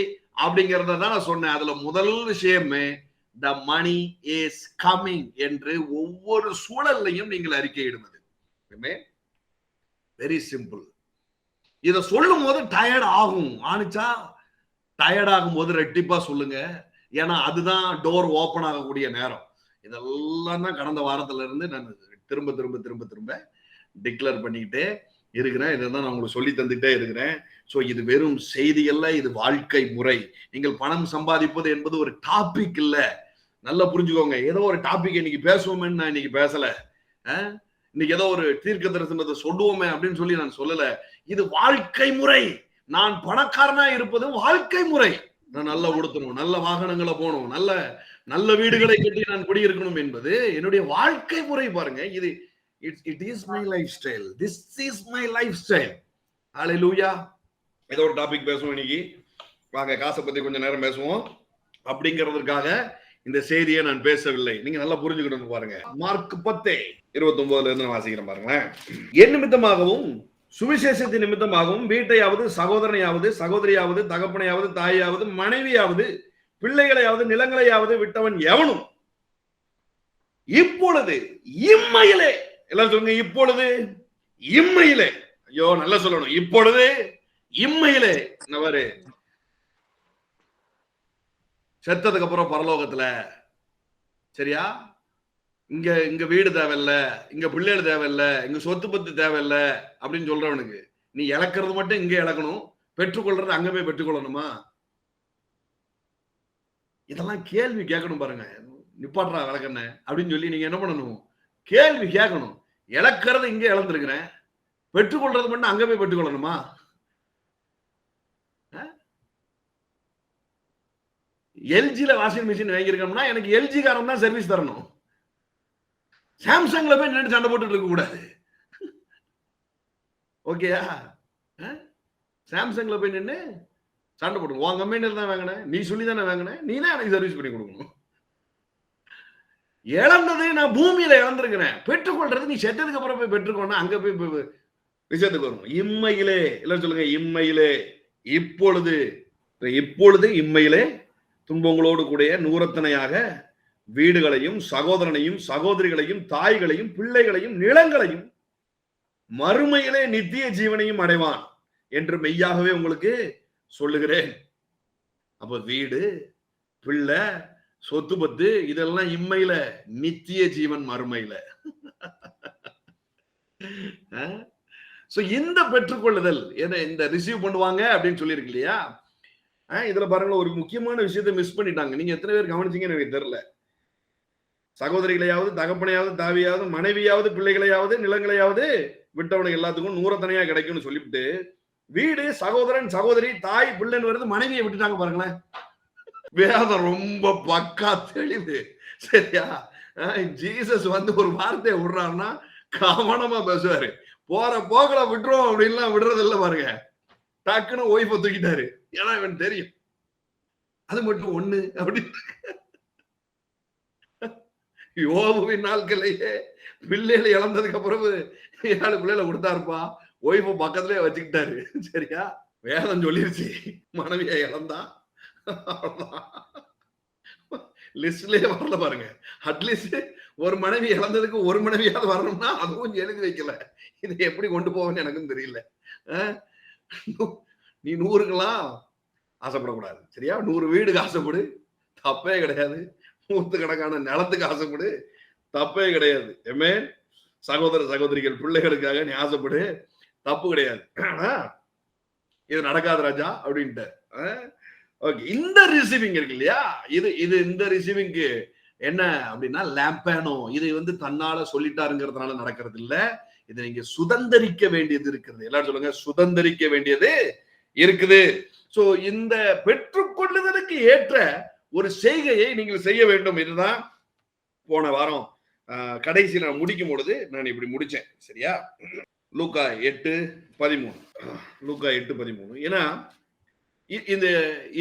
அப்படிங்கறத தான் நான் சொன்னேன். அதுல முதல் விஷயமே the money is coming என்று ஒவ்வொரு சூழல்லையும் நீங்கள் அறிக்கையிடுவது. Very simple. இத சொல்லும் போது டயர்ட் ஆகும். ஆனிச்சா டயர்ட் ஆகும் போது ரெட்டிப்பா சொல்லுங்க. ஏன்னா அதுதான் டோர் ஓபன் ஆகக்கூடிய நேரம். இதெல்லாம் தான் கடந்த வாரத்துல இருந்து நான் திரும்ப திரும்ப திரும்ப திரும்ப டிக்ளேர் பண்ணிக்கிட்டே இருக்கிறேன். இதான் நான் உங்களுக்கு சொல்லி தந்துட்டே இருக்கிறேன். சோ இது வெறும் செய்தி அல்ல, இது வாழ்க்கை முறை. நீங்கள் பணம் சம்பாதிப்பது என்பது ஒரு டாபிக் இல்ல. நல்லா புரிஞ்சுக்கோங்க. ஏதோ ஒரு டாபிக் இன்னைக்கு பேசுவோமே, நான் இன்னைக்கு பேசல. இன்னைக்கு ஏதோ ஒரு தீர்க்க தரிசனத்தை சொல்லுவோமே அப்படின்னு சொல்லி நான் சொல்லல. இது வாழ்க்கை முறை. நான் பணக்காரனா இருப்பது வாழ்க்கை முறை. நான் நல்லா உடுத்தணும், நல்ல வாகனங்களை போகணும், நல்ல நல்ல வீடுகளை கட்டி நான் குடியிருக்கணும் என்பது என்னுடைய வாழ்க்கை முறை. பாருங்க, இது it is my lifestyle. This is my lifestyle. Hallelujah. ஏதோ ஒரு டாபிக் பேசுவோம் இன்னைக்கு. வாங்க காசை பத்தி கொஞ்ச நேரம் பேசுவோம். அப்படிங்கிறதுக்காக இந்த செய்தியை நான் பேசவில்லை. நீங்க நல்லா புரிஞ்சுக்கணும். பாருங்க, மார்க் 10:29 இருந்து வாசிக்கிறேன் பாருங்களேன். என் நிமித்தமாகவும் சுவிசேஷத்தின் நிமித்தமாகவும் வீட்டையாவது சகோதரனையாவது சகோதரியாவது தகப்பனையாவது தாயாவது மனைவியாவது பிள்ளைகளையாவது நிலங்களையாவது விட்டவன் எவனும் இப்பொழுது இம்மையிலே, எல்லாம் சொல்லுங்க, இப்பொழுது இம்மையிலே, ஐயோ நல்லா சொல்லணும், இப்பொழுது இம்மையிலே, செத்ததுக்கு அப்புறம் பரலோகத்துல சரியா? இங்க இங்க வீடு தேவையில்ல, இங்க பிள்ளைகள் தேவையில்ல, இங்க சொத்து பத்து தேவையில்ல அப்படின்னு சொல்றவனுக்கு நீ இழக்கிறது மட்டும் இங்க இழக்கணும், பெற்றுக்கொள்றது அங்க போய் பெற்றுக்கொள்ளணுமா? இதெல்லாம் கேள்வி கேட்கணும் பாருங்க. நிப்பாட்றா விளக்கண்ண அப்படின்னு சொல்லி நீங்க என்ன பண்ணணும்? கேள்வி கேட்கணும். இழக்கிறது இங்க இழந்திருக்கிறேன், பெற்றுக்கொள்றது மட்டும் அங்க போய் பெற்றுக்கொள்ளணுமா? எல்ஜில வாஷிங் மிஷின் வாங்கியிருக்கோம்னா எனக்கு எல்ஜி காரன் தான் சர்வீஸ் தரணும். சாம்சங்ல போய் நின்று சண்டை போட்டுட்டு இருக்க கூடாது. ஓகேயா? சாம்சங்ல போய் நின்று சண்டை போட்டு உன் கம்பெனியில் தான் வாங்கினேன், நீ சொல்லி தானே வாங்கினேன், நீ தான் எனக்கு சர்வீஸ் பண்ணி கொடுக்கணும். இழந்தது நான் பூமியில இழந்திருக்கிறேன், பெற்றுக்கொள்றது நீ செத்ததுக்கு அப்புறம் போய் பெற்றுக்கொண்டா அங்க போய் விஷயத்துக்கு வரும். இம்மையிலே எல்லாம் சொல்லுங்க, இம்மையிலே இப்பொழுது இப்பொழுது இம்மையிலே துன்பங்களோடு கூடிய நூறத்தனையாக வீடுகளையும் சகோதரனையும் சகோதரிகளையும் தாய்களையும் பிள்ளைகளையும் நிலங்களையும் மறுமையிலே நித்திய ஜீவனையும் அடைவான் என்று மெய்யாகவே உங்களுக்கு சொல்லுகிறேன். அப்ப வீடு, பிள்ளை, சொத்து பத்து இதெல்லாம் இம்மையில, நித்திய ஜீவன் மறுமையில. இந்த பெற்றுக்கொள்ளுதல் இந்த ரிசீவ் பண்ணுவாங்க அப்படின்னு சொல்லியிருக்கு இல்லையா? இதுல பாருங்க, ஒரு முக்கியமான விஷயத்தை மிஸ் பண்ணிட்டாங்க. நீங்க எத்தனை பேர் கவனிச்சீங்கன்னு எனக்கு தெரியல. சகோதரிகளையாவது தகப்பனையாவது தாவியாவது மனைவியாவது பிள்ளைகளையாவது நிலங்களையாவது விட்டவனுக்கு எல்லாத்துக்கும் நூறத்தனையா கிடைக்கும்னு சொல்லிவிட்டு வீடு, சகோதரன், சகோதரி, தாய், பிள்ளைன்னு வருது, மனைவியை விட்டுட்டாங்க பாருங்களேன். வேதம் ரொம்ப பக்கா தெளிவு. சரியா? ஜீசஸ் வந்து ஒரு வார்த்தையை விடுறாருன்னா கவனமா பேசுவாரு. போற போகல விட்டுரும் அப்படின்லாம் விடுறது இல்ல பாருங்க. டக்குன்னு ஒய்ஃபை தூக்கிட்டாரு. ஏன்னா இவன் தெரியும் அது மட்டும் ஒண்ணு அப்படி. யோபுவின் நாட்களையே பிள்ளைகளை இழந்ததுக்கு அப்புறம் 7 பிள்ளைகளை கொடுத்தாருப்பா, ஒய்ஃபை பக்கத்திலே வச்சுக்கிட்டாரு. சரியா? வேதம் சொல்லிருச்சு மனைவியை இழந்தா லிஸ்ட்லயே வரல பாருங்க. அட்லீஸ்ட் ஒரு மனைவி இழந்ததுக்கு ஒரு மனைவியாவது வரணும்னா அதுவும் எழுதி வைக்கல. இதை எப்படி கொண்டு போவேன்னு எனக்கும் தெரியல. நீ 100க்கெல்லாம் ஆசைப்படக்கூடாது. சரியா? 100 வீடுக்கு ஆசைப்படு, தப்பே கிடையாது. 100 கணக்கான நிலத்துக்கு ஆசைப்படு, தப்பே கிடையாது. எமே சகோதர சகோதரிகள் பிள்ளைகளுக்காக நீ ஆசைப்படு, தப்பு கிடையாது. இது நடக்காது ராஜா அப்படின்ட்டு. ஓகே, இந்த ரிசீவிங் இருக்கு இல்லையா? இது இந்த ரிசீவிங்க்கு என்ன அப்படின்னா லாம்பானோ. இதை வந்து தன்னால சொல்லிட்டாருங்கிறதுனால நடக்கிறது இல்ல. இதை நீங்க சுதந்திரிக்க வேண்டியது இருக்கிறது. எல்லாரும் சொல்லுங்க, சுதந்திரிக்க வேண்டியது இருக்குது. சோ இந்த பெற்றுக்கொள்ளுதலுக்கு ஏற்ற ஒரு செய்கையை நீங்கள் செய்ய வேண்டும். இதுதான் போன வாரம் கடைசி நான் முடிக்கும் பொழுது நான் இப்படி முடிச்சேன். சரியா? லூக்கா 8:13. லூக்கா 8:13. ஏன்னா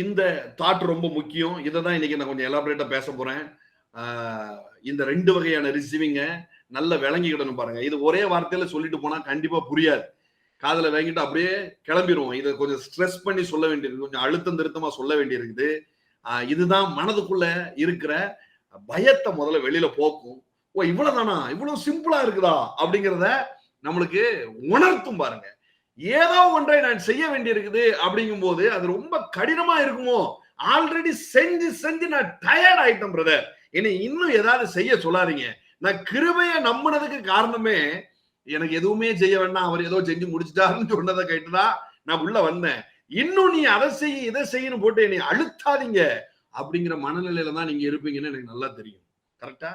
இந்த தாட் ரொம்ப முக்கியம். இதை தான் இன்னைக்கு நான் கொஞ்சம் எலாபரேட்டா பேச போறேன். இந்த 2 வகையான ரிசீவிங்க நல்ல விளங்கிக்கிடணும் பாருங்க. இது ஒரே வார்த்தையில சொல்லிட்டு போனா கண்டிப்பா புரியாது. காதல வாங்கிட்டு அப்படியே கிளம்பிடுவோம். இதை கொஞ்சம் ஸ்ட்ரெஸ் பண்ணி சொல்ல வேண்டியிருக்கு, கொஞ்சம் அழுத்தம் திருத்தமா சொல்ல வேண்டியிருக்குது. இதுதான் மனதுக்குள்ள இருக்கிற பயத்தை முதல்ல வெளியில போக்கும். ஓ இவ்வளவுதானா, இவ்வளவு சிம்பிளா இருக்குதா அப்படிங்கிறத நம்மளுக்கு உணர்த்தும் பாருங்க. ஏதோ ஒன்றை நான் செய்ய வேண்டியிருக்குது அப்படிங்கும் போது அது ரொம்ப கடினமா இருக்குமோ, ஆல்ரெடி செஞ்சு செஞ்சு நான் டயர்ட் ஆயிட்டேன் பிரதர், என்னை இன்னும் ஏதாவது செய்ய சொல்லாதீங்க. நான் கிருபையை நம்பினதுக்கு காரணமே எனக்கு எதுவுமே செய்ய வேண்டாம், அவர் ஏதோ செஞ்சு முடிச்சுட்டாருன்னு சொன்னதை கேட்டுதான் நான் உள்ள வந்தேன். இன்னும் நீ அதை செய்ய இதை செய்யணும் போட்டு என்னை அழுத்தாதீங்க அப்படிங்கிற மனநிலையில தான் நீங்க இருப்பீங்கன்னு எனக்கு நல்லா தெரியும். கரெக்டா?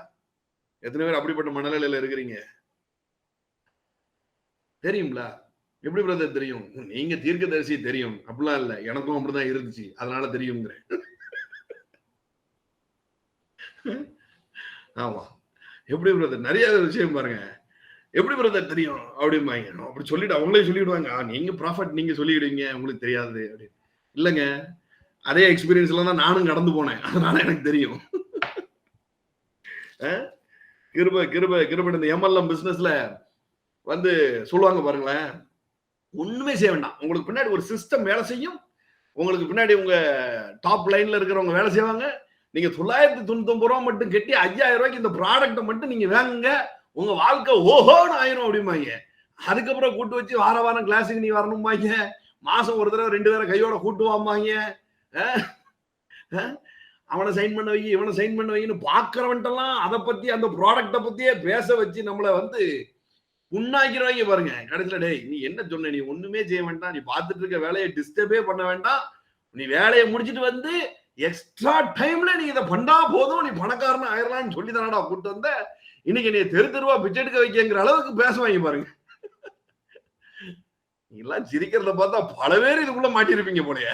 எத்தனை பேர் அப்படிப்பட்ட மனநிலையில இருக்கிறீங்க தெரியுங்களா? எப்படி பிரதர் தெரியும்? நீங்க தீர்க்கதரிசி தெரியும் அப்படிலாம் இல்ல, எனக்கும் அப்படிதான் இருந்துச்சு, அதனால தெரியுங்கிறேன். ஆமா, எப்படி பிரதர் நிறைய விஷயம் பாருங்க, எப்படி பிரதர் தெரியும் அப்படிம்பாங்க. அப்படி சொல்லிட்டு அவங்களே சொல்லிடுவாங்க, நீங்க ப்ராஃபட் நீங்க சொல்லிடுவீங்க உங்களுக்கு தெரியாது அப்படின்னு. இல்லைங்க, அதே எக்ஸ்பீரியன்ஸ்ல தான் நானும் கடந்து போனேன், அதனால எனக்கு தெரியும். கிருபை கிருபை கிருபை. இந்த எம்எல்எம் பிசினஸ்ல வந்து சொல்லுவாங்க பாருங்களேன், ஒண்ணுமே செய்ய வேண்டாம், உங்களுக்கு பின்னாடி ஒரு சிஸ்டம் வேலை செய்யும், உங்களுக்கு பின்னாடி உங்க டாப் லைன்ல இருக்கிறவங்க வேலை செய்வாங்க, நீங்க 999 ரூபாய் மட்டும் கட்டி 5000 ரூபாய்க்கு இந்த ப்ராடக்ட்டை மட்டும் நீங்க வாங்குங்க, உங்க வாழ்க்கை ஓஹோன்னு ஆயிரும் அப்படிம்பாங்க. அதுக்கப்புறம் கூட்டு வச்சு வார வாரம் கிளாஸுக்கு நீ வரணும்பாங்க, மாசம் ஒரு தடவை 2 தடவை கையோட கூட்டு வாம்பாங்க. அவனை சைன் பண்ண வை, இவனை சைன் பண்ண வைன்னு பாக்குறவன்ட்டெல்லாம் அதை பத்தி, அந்த ப்ராடக்ட பத்தியே பேச வச்சு நம்மளை வந்து புண்ணாக்கிறவங்க பாருங்க. கடைசியில டேய் நீ என்ன சொன்ன, நீ ஒண்ணுமே செய்ய வேண்டாம், நீ பார்த்துட்டு இருக்க வேலையை டிஸ்டர்பே பண்ண வேண்டாம், நீ வேலையை முடிச்சுட்டு வந்து எக்ஸ்ட்ரா டைம்ல நீ இதை பண்ணா போதும், நீ பணக்காரன் ஆயிரலாம்னு சொல்லி தானடா கூட்டு வந்த, இன்னைக்கு நீ தெரு தெருவா பிச்சை எடுக்க வைக்கிற அளவுக்கு பேசுவாங்க பாருங்க. எல்லாம் சிரிக்கிறத பார்த்தா பல பேர் இதுக்குள்ள மாட்டிருப்பீங்க போலயே.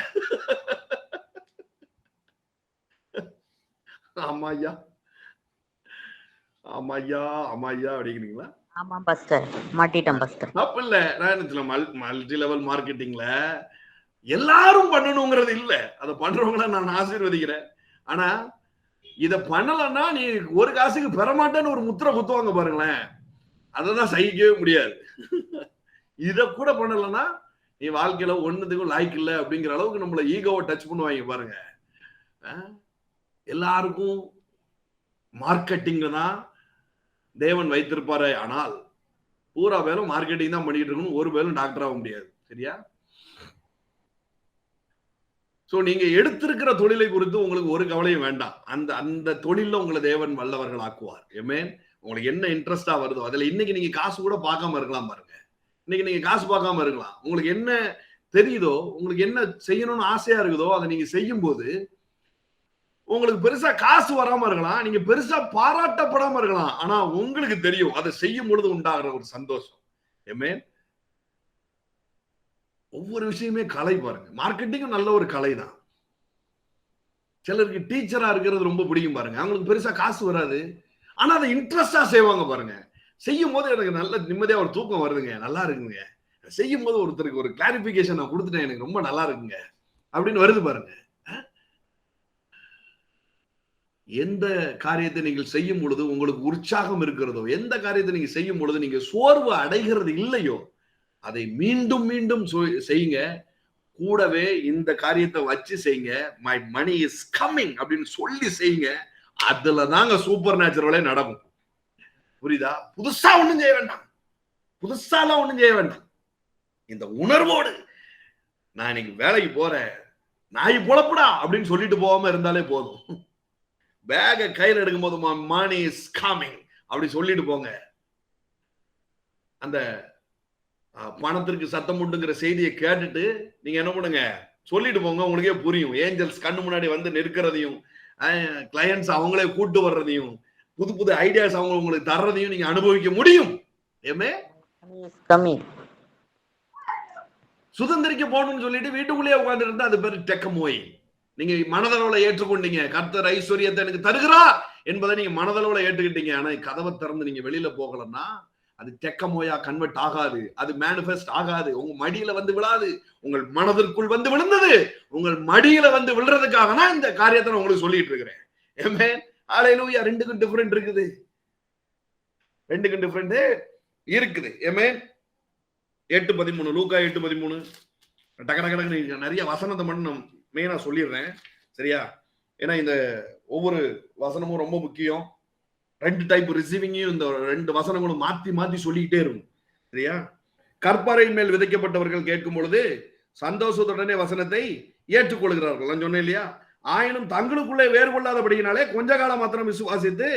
ஆமா ஐயா, ஆமா ஐயா, ஆமா ஐயா அப்படிங்கிறீங்களா? ஆமா பாஸ்டர், மாட்டிட்டேன் பாஸ்டர். தப்பு இல்ல. நான் மல்டி லெவல் மார்க்கெட்டிங்ல எல்லாரும் பண்ணணுங்கிறது இல்ல, அதை பண்றவங்கள நான் ஆசீர்வதிக்கிறேன். ஆனா இத பண்ணலன்னா நீ ஒரு காசுக்கு பெற மாட்டேன்னு ஒரு முத்திரை குத்துவாங்க பாருங்களேன், அததான் சகிக்கவே முடியாது. இத கூட பண்ணலன்னா நீ வாழ்க்கையில ஒண்ணுத்துக்கும் லாய்க்கு இல்லை அப்படிங்கிற அளவுக்கு நம்மள ஈகோவை டச் பண்ணுவாங்க பாருங்க. எல்லாருக்கும் மார்க்கெட்டிங் தான் தேவன் வைத்திருப்பாரு, ஆனால் பூரா பேரும் மார்க்கெட்டிங் தான் பண்ணிட்டு இருக்கணும், ஒரு பேரும் டாக்டர் ஆக முடியாது. சரியா? சோ நீங்க எடுத்திருக்கிற தொழிலை குறித்து உங்களுக்கு ஒரு கவலையும் வேண்டாம். அந்த அந்த தொழில உங்களை தேவன் வல்லவர்கள் ஆக்குவார். ஆமென். உங்களுக்கு என்ன இன்ட்ரெஸ்டா வருதோ அதுல இன்னைக்கு நீங்க காசு கூட பார்க்காம இருக்கலாம் பாருங்க. இன்னைக்கு நீங்க காசு பார்க்காம இருக்கலாம். உங்களுக்கு என்ன தெரியுதோ, உங்களுக்கு என்ன செய்யணும்னு ஆசையா இருக்குதோ அதை நீங்க செய்யும் போது உங்களுக்கு பெருசா காசு வராம இருக்கலாம், நீங்க பெருசா பாராட்டப்படாம இருக்கலாம், ஆனா உங்களுக்கு தெரியும் அதை செய்யும் பொழுது உண்டாகிற ஒரு சந்தோஷம். ஆமென். ஒவ்வொரு விஷயமே கலை பாருங்க. மார்க்கெட்டிங் நல்ல ஒரு கலை தான். சிலருக்கு டீச்சரா இருக்கிறது ரொம்ப பிடிக்கும் பாருங்க, அவங்களுக்கு பெருசா காசு வராது, ஆனா அதை இன்ட்ரெஸ்டா செய்வாங்க பாருங்க. செய்யும் போது எனக்கு நல்ல நிம்மதியா ஒரு தூக்கம் வருதுங்க, நல்லா இருக்குங்க, செய்யும் போது ஒருத்தருக்கு ஒரு கிளாரிபிகேஷன் நான் கொடுத்துட்டேன், எனக்கு ரொம்ப நல்லா இருக்குங்க அப்படின்னு வருது பாருங்க. எந்த காரியத்தை நீங்கள் செய்யும் பொழுது உங்களுக்கு உற்சாகம் இருக்கிறதோ, எந்த காரியத்தை நீங்க செய்யும் பொழுது நீங்க சோர்வு அடைகிறது இல்லையோ, அதை மீண்டும் மீண்டும் செய்யுங்க. கூடவே இந்த காரியத்தை வச்சு செய்யுங்க. மை மணி இஸ் கம்மிங் அப்படின்னு சொல்லி செய்யுங்க. அதுலதாங்க சூப்பர் நேச்சுரலே நடக்கும். புரியுதா? புதுசா ஒண்ணும் செய்ய வேண்டாம், புதுசாலாம் ஒண்ணும் செய்ய வேண்டாம். இந்த உணர்வோடு நான் இன்னைக்கு வேலைக்கு போறேன், நாய் பொழப்புடா அப்படின்னு சொல்லிட்டு போகாம இருந்தாலே போதும். பேக கையில் எடுக்கும் போது மணி இஸ் கமிங் அப்படி சொல்லிட்டு போங்க. அந்த பணத்திற்கு சத்தம் உண்டுங்கிற செய்தியை கேட்டுட்டு நீங்க என்ன பண்ணுங்க, சொல்லிட்டு போங்க. உங்களுக்கே புரியும். ஏஞ்சல்ஸ் கண்ணு முன்னாடி வந்து நிற்கிறதையும், கிளையன்ஸ் அவங்களே கூட்டு வர்றதையும், புது புது ஐடியாஸ் அவங்க உங்களுக்கு தர்றதையும் நீங்க அனுபவிக்க முடியும். ஏமே சுதந்திரிக்க போகணும்னு சொல்லிட்டு வீட்டுக்குள்ளேயே உட்கார்ந்து இருந்தா அது பேரு டெக்கமோய். நீங்க மனதளவுல ஏற்றுக்கொண்டீங்க, கர்த்தர் ஐஸ்வர்யத்தை எனக்கு தருகிறார் என்பதை நீங்க மனதளவுல ஏற்றுக்கிட்டீங்க. ஆனா கதவை திறந்து நீங்க வெளியில போகலன்னா அது டெக்கமோயா கன்வெர்ட் ஆகாது, அது மேனிஃபெஸ்ட் ஆகாது, உங்க மடியில வந்து விழாது. உங்கள் மனதிற்குள் வந்து விழுந்தது உங்கள் மடியில வந்து விழுறதுக்காக தான் இந்த காரியத்தை நான் உங்களுக்கு சொல்லிட்டு இருக்கிறேன். ஆமென். ஹல்லேலூயா. ரெண்டுக்கும் டிஃபரெண்ட் இருக்குது, ரெண்டுக்கும் டிஃபரெண்ட் இருக்குது. ஆமென். 8:13 லூக்கா 8:13 டக டக டக நிறைய வசனத்தை மட்டும் நான் மெயினா சொல்லிடுறேன். சரியா? ஏன்னா இந்த ஒவ்வொரு வசனமும் ரொம்ப முக்கியம். 2 டைப் ரிசீவிங்கையும் இந்த 2 வசனங்களும் மாத்தி மாத்தி சொல்லிக்கிட்டே இருக்கும். சரியா? கற்பாறையின் மேல் விதைக்கப்பட்டவர்கள் கேட்கும் பொழுது சந்தோஷத்துடனே வசனத்தை ஏற்றுக்கொள்கிறார்கள். நான் சொன்னேன் இல்லையா? ஆயினும் தங்களுக்குள்ளே வேறு கொள்ளாதபடியினாலே கொஞ்ச காலம் மாத்திரம் விசுவாசித்து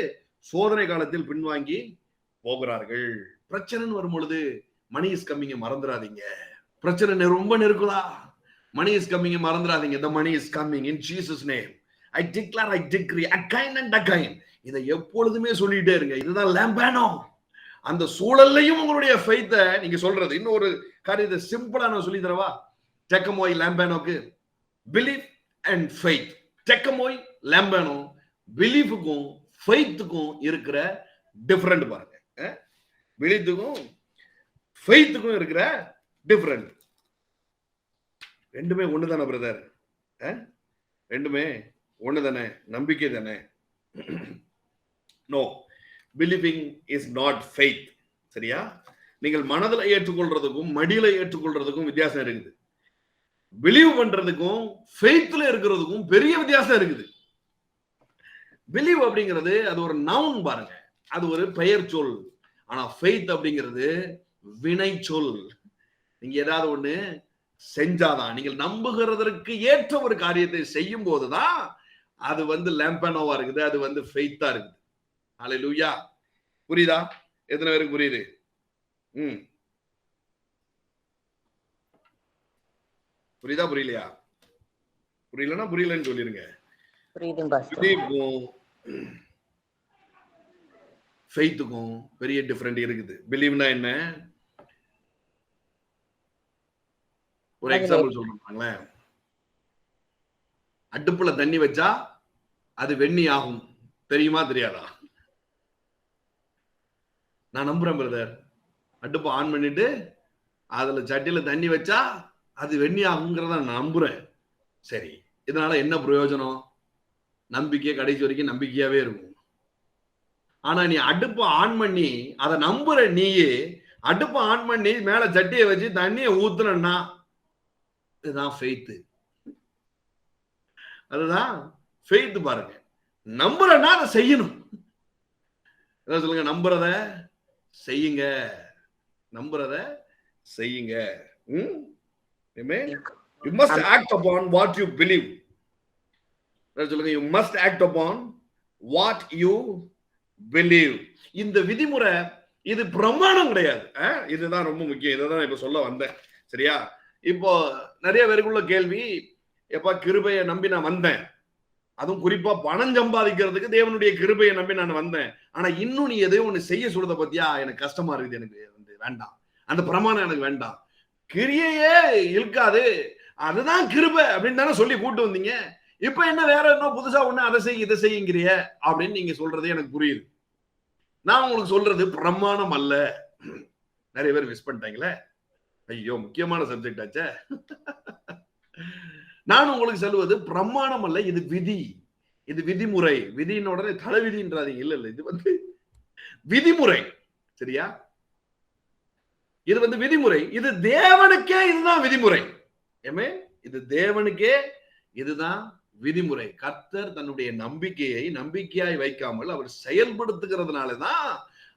சோதனை காலத்தில் பின்வாங்கி போகிறார்கள். பிரச்சனைன்னு வரும் பொழுது மணி இஸ் கம்மிங்க மறந்துடாதீங்க. பிரச்சனை ரொம்ப நெருக்குதா, மணி இஸ் கம்மிங்க மறந்துடாதீங்க. the money is coming in Jesus name. I declare, I decree again and again. இதை எப்பொழுதுமே சொல்லிட்டே இருங்க. இதுதான் லாம்பானோ. அந்த சூழல்லையும் உங்களுடைய ஃபெய்த்தை நீங்க சொல்றது. இன்னொரு காரியத்தை சிம்பிளா நான் சொல்லி தரவா? டெக்கமோய் லாம்பானோக்கு பிலீஃப் அண்ட் ஃபெய்த். டெக்கமோய் லாம்பானோ பிலீஃபுக்கும் ஃபெய்த்துக்கும் இருக்கிற டிஃபரெண்ட் பாருங்க. பிலீஃபுக்கும் ஃபெய்த்துக்கும் இருக்கிற டிஃபரெண்ட். ரெண்டுமே ஒண்ணுதானே பிரதர்? ரெண்டுமே ஒண்ணுதானே? நம்பிக்கை தானே? No, believing is not faith. சரியா? நீங்கள் மனதில் ஏற்றுக்கொள்றதுக்கும் மடியில ஏற்றுக்கொள்றதுக்கும் வித்தியாசம் இருக்குது. பிலீவ் பண்றதுக்கும் ஃபெய்த்ல இருக்கிறதுக்கும் பெரிய வித்தியாசம் இருக்குது. பிலீவ் அப்படிங்கிறது அது ஒரு நவுன் பாருங்க, அது ஒரு பெயர் சொல். ஆனா ஃபெய்த் அப்படிங்கிறது வினை சொல். நீங்க ஏதாவது ஒண்ணு செஞ்சாதான், நீங்கள் நம்புகிறதற்கு ஏற்ற ஒரு காரியத்தை செய்யும் போதுதான் அது லேம்பனோவா இருக்குது, அது ஃபெய்த்தா இருக்குது. ஹல்லேலூயா. புரியுதா? எத்தனை பேருக்கு புரியுது? புரியுதா புரியலையா? புரியலன்னா புரியலன்னு சொல்லிருங்க. புரியுதுங்க பாஸ்டர். பிலீஃப்க்கும் ஃபெய்த்துக்கும் பெரிய டிஃபரெண்ட் இருக்குது. பிலீவ்னா என்ன? ஒரு எக்ஸாம்பிள் சொல்றேன். அடுப்புல தண்ணி வச்சா அது வெண்ணி ஆகும். தெரியுமா தெரியாதா? நான் நம்புறேன் பிரதர். அடுப்பு ஆன் பண்ணிட்டு அதுல சட்டியில தண்ணி வச்சா அது வெண்ணி ஆகுங்கிறத நான் நம்புறேன். சரி, இதனால என்ன பிரயோஜனம்? நம்பிக்கை கடைசி வரைக்கும் நம்பிக்கையாவே இருக்கும். ஆனா நீ அடுப்பு ஆன் பண்ணி அதை நம்புற நீயே அடுப்பு ஆன் பண்ணி மேல சட்டியை வச்சு தண்ணியை ஊத்துனா இதுதான் ஃபெய்த். அதுதான் ஃபெய்த். பாருங்க, நம்புறனா அதை செய்யணும். சொல்லுங்க, நம்புறத செய்யுங்க, நம்புறத செய்யுங்க. You must act upon what you believe. சொல்லுங்க, you must act upon what you believe. இந்த விதிமுறை இது பிரமாணம் கிடையாது. இதுதான் ரொம்ப முக்கியம். இதான் இப்ப சொல்ல வந்தேன். சரியா? இப்போ நிறைய பேருக்குள்ள கேள்வி, எப்ப கிருபையை நம்பி நான் வந்தேன், அதுவும் குறிப்பா பணம் சம்பாதிக்கிறதுக்கு தேவனுடைய கிருபையை நம்பி நான் வந்தேன். ஆனா இன்னும் நீ எதையோ ஒண்ணு செய்ய சொல்றத பத்தியா எனக்கு கஷ்டமா இருக்குது, எனக்கு வேண்டாம், அந்த பிரமாணம் எனக்கு வேண்டாம், கிரியையே இருக்காது, அதுதான் கிருபை அப்படின்னு தானே சொல்லி கூட்டு வந்தீங்க. இப்ப என்ன வேற என்ன புதுசா ஒண்ணு அதை செய் இதை செய்யுங்கிறிய அப்படின்னு நீங்க சொல்றது எனக்கு புரியுது. நான் உங்களுக்கு சொல்றது பிரமாணம் அல்ல. நிறைய பேர் மிஸ் பண்ணிட்டாங்களே. ஐயோ, முக்கியமான சப்ஜெக்ட் ஆச்சே. நான் உங்களுக்கு சொல்லுவது பிரமாணம் அல்ல, இது விதி, இது விதிமுறை. விதியின் உடனே தலைவிதின்றாதீங்க. இல்ல இல்ல, இது விதிமுறை. சரியா? இது விதிமுறை. இது தேவனுக்கே இதுதான் விதிமுறை. ஏமே, இது தேவனுக்கே இதுதான் விதிமுறை. கர்த்தர் தன்னுடைய நம்பிக்கையை நம்பிக்கையாய் வைக்காமல் அவர் செயல்படுத்துகிறதுனாலதான்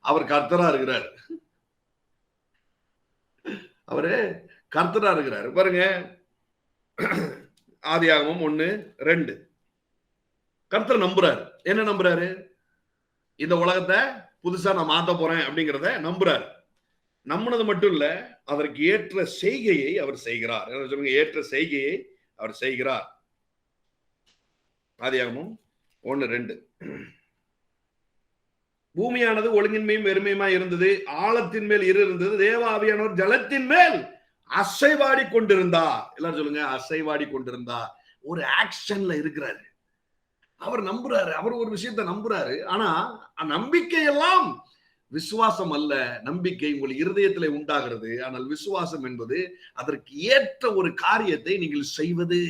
அவர் கர்த்தரா இருக்கிறார். அவரு கர்த்தரா இருக்கிறார். பாருங்க, ஆதியாகமம் 1:2. கர்த்தர் நம்புறாரு. என்ன நம்புறாரு? இந்த உலகத்தை புதுசா நான் மாத்த போறேன் அப்படிங்கிறத நம்புறாரு. நம்பினது மட்டும் இல்ல, அதற்கு ஏற்ற செய்கையை அவர் செய்கிறார். சொல்லுங்க, ஏற்ற செய்கையை அவர் செய்கிறார். ஆதியாகமம் 1:2. பூமியானது ஒழுங்கின்மையும் வெறுமையுமா இருந்தது, ஆழத்தின் மேல் இருந்தது, தேவ ஆவியானவர் ஜலத்தின் மேல் அசைவாடி கொண்டிருந்தார். எல்லாரும் சொல்லுங்க, அசைவாடி கொண்டிருந்தார். ஒரு ஆக்ஷன்ல இருக்கிறாரு. அவர் நம்புறாரு, அவர் ஒரு விஷயத்தை நம்புறாரு. ஆனா நம்பிக்கை எல்லாம் விசுவாசம் அல்ல. நம்பிக்கை உங்கள் இருதயத்திலே உண்டாகிறது. ஆனால் விசுவாசம் என்பது அதற்கு ஏற்ற ஒரு காரியத்தை நீங்கள் செய்வது.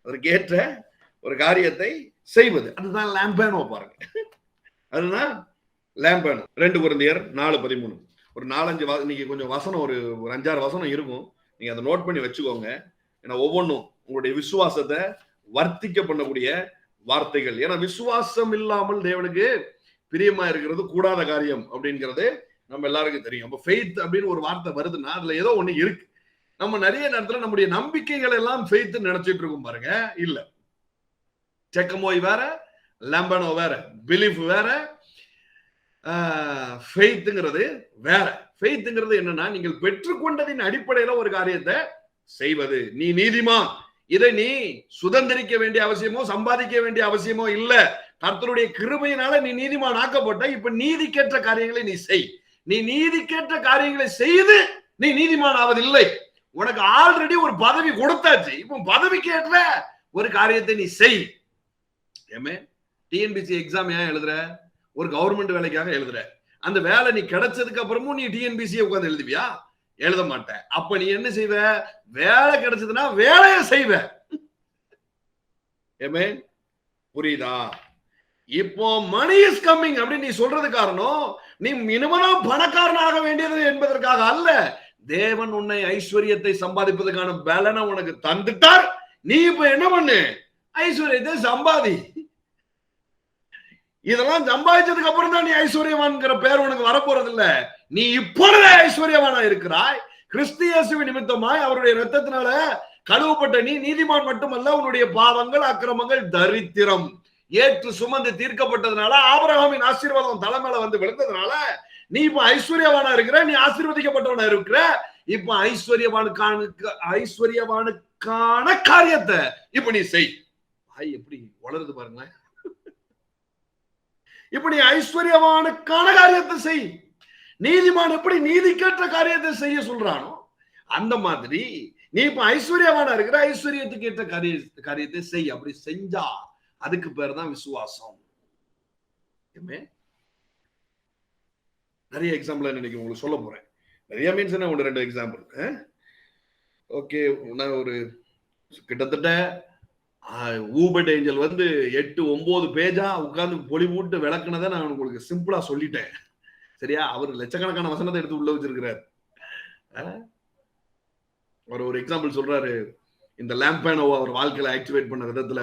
அதற்கு ஏற்ற ஒரு காரியத்தை செய்வது. அதுதான் லேம்பேனோ. பாருங்க, அதுதான் லேம்பேனோ. 2 கொரிந்தியர் 4:13. ஒரு 4-5 நீங்க கொஞ்சம் வசனம், ஒரு 5-6 வசனம் இருக்கும். நீங்க அதை நோட் பண்ணி வச்சுக்கோங்க. ஏன்னா ஒவ்வொன்றும் உங்களுடைய விசுவாசத்தை வர்த்திக்க பண்ணக்கூடிய வார்த்தைகள். ஏன்னா விசுவாசம் இல்லாமல் தேவனுக்கு பிரியமா இருக்கிறது கூடாத காரியம் அப்படிங்கிறது நம்ம எல்லாருக்கும் தெரியும். அப்ப ஃபெய்த் அப்படின்னு ஒரு வார்த்தை வருதுன்னா அதுல ஏதோ ஒண்ணு இருக்கு. நம்ம நிறைய நேரத்துல நம்முடைய நம்பிக்கைகள் எல்லாம் ஃபெய்த் நினைச்சிட்டு இருக்கும். பாருங்க, இல்ல. செக்கமோய் வேற, லேம்பனோ வேற, பிலீஃப் வேற, ஃபெய்த்ங்கிறது வேற. ஃபெய்த்ங்கிறது என்னன்னா, நீங்கள் பெற்றுக்கொண்டதின் அடிப்படையில ஒரு காரியத்தை செய்வது. நீ நீதிமான், இதை நீ சுதந்திரிக்க வேண்டிய அவசியமோ சம்பாதிக்க வேண்டிய அவசியமோ இல்ல. கர்த்தருடைய கிருபையினால நீ நீதிமான் ஆக்கப்பட்ட. இப்ப நீதிக்கேற்ற காரியங்களை நீ செய். நீ நீதிக்கேற்ற காரியங்களை செய்து நீ நீதிமான் ஆவதில்லை. உனக்கு ஆல்ரெடி ஒரு பதவி கொடுத்தாச்சு. இப்போ பதவிக்கேற்ற ஒரு காரியத்தை நீ செய். டிஎன்பிசி எக்ஸாம் ஏன் எழுதுற? ஒரு கவர்மெண்ட் வேலைக்காக எழுதுற. அந்த வேலை நீ கிடைச்சதுக்கு அப்புறமும் நீ டிஎன்பிசி உட்கார்ந்து எழுதுவியா? எழுத மாட்டேன். அப்ப நீ என்ன செய்வ? வேலை கிடைச்சதுன்னா வேலையை செய்வ. புரியுதா? இப்போ மணி இஸ் கம்மிங் அப்படின்னு நீ சொல்றது காரணம் நீ மினிமம் பணக்காரனாக வேண்டியது என்பதற்காக அல்ல. தேவன் உன்னை ஐஸ்வர்யத்தை சம்பாதிப்பதற்கான பலனை உனக்கு தந்துட்டார். நீ இப்ப என்ன பண்ணு? ஐஸ்வர்யத்தை சம்பாதி. இதெல்லாம் சம்பாதிச்சதுக்கு அப்புறம் தான் நீ ஐஸ்வர்யவான்ங்கிற பேர் உனக்கு வரப்போறது இல்ல. நீ இப்பொழுதே ஐஸ்வர்யவானா இருக்கிறாய். கிறிஸ்து இயேசுவின் நிமித்தமாய் அவருடைய ரத்தத்தினால கழுவப்பட்ட நீ நீதிமான் மட்டுமல்ல, உன்னுடைய பாவங்கள் அக்கிரமங்கள் தரித்திரம் ஏற்று சுமந்து தீர்க்கப்பட்டதுனால, ஆபிரகாமின் ஆசீர்வாதம் தலை மேல வந்து விழுந்ததுனால நீ இப்ப ஐஸ்வர்யவானா இருக்கிற, நீ ஆசீர்வதிக்கப்பட்டவனா இருக்கிற. இப்ப ஐஸ்வர்யவானுக்கான காரியத்தை இப்ப நீ செய். எப்படி வளருது பாருங்களேன். இப்ப நீ ஐஸ்வர்யவானுக்கான காரியத்தை செய். நீதிமான் எப்படி நீதிக்கேற்ற காரியத்தை செய்ய சொல்றானோ அந்த மாதிரி நீ இப்ப ஐஸ்வர்யவானா இருக்கிற, ஐஸ்வர்யத்துக்கு ஏற்ற காரியத்தை செய். அப்படி செஞ்சா அதுக்கு பேர் தான் விசுவாசம். நிறைய எக்ஸாம்பிள் நினைக்கிறேன் உங்களுக்கு சொல்ல போறேன். நிறைய மீன்ஸ் என்ன, 1-2 எக்ஸாம்பிள். ஓகே, நான் ஒரு கிட்டத்தட்ட ஊபட் ஏஞ்சல் வந்து 8-9 பேஜா உட்கார்ந்து பொலி மூட்டு விளக்குனதை நான் உங்களுக்கு சிம்பிளா சொல்லிட்டேன். சரியா? அவர் லட்சக்கணக்கான வசனத்தை எடுத்து உள்ள வச்சிருக்கிறார். ஒரு எக்ஸாம்பிள் சொல்றாரு. இந்த லேம்பேனோவை அவர் வாழ்க்கையில ஆக்டிவேட் பண்ண விதத்துல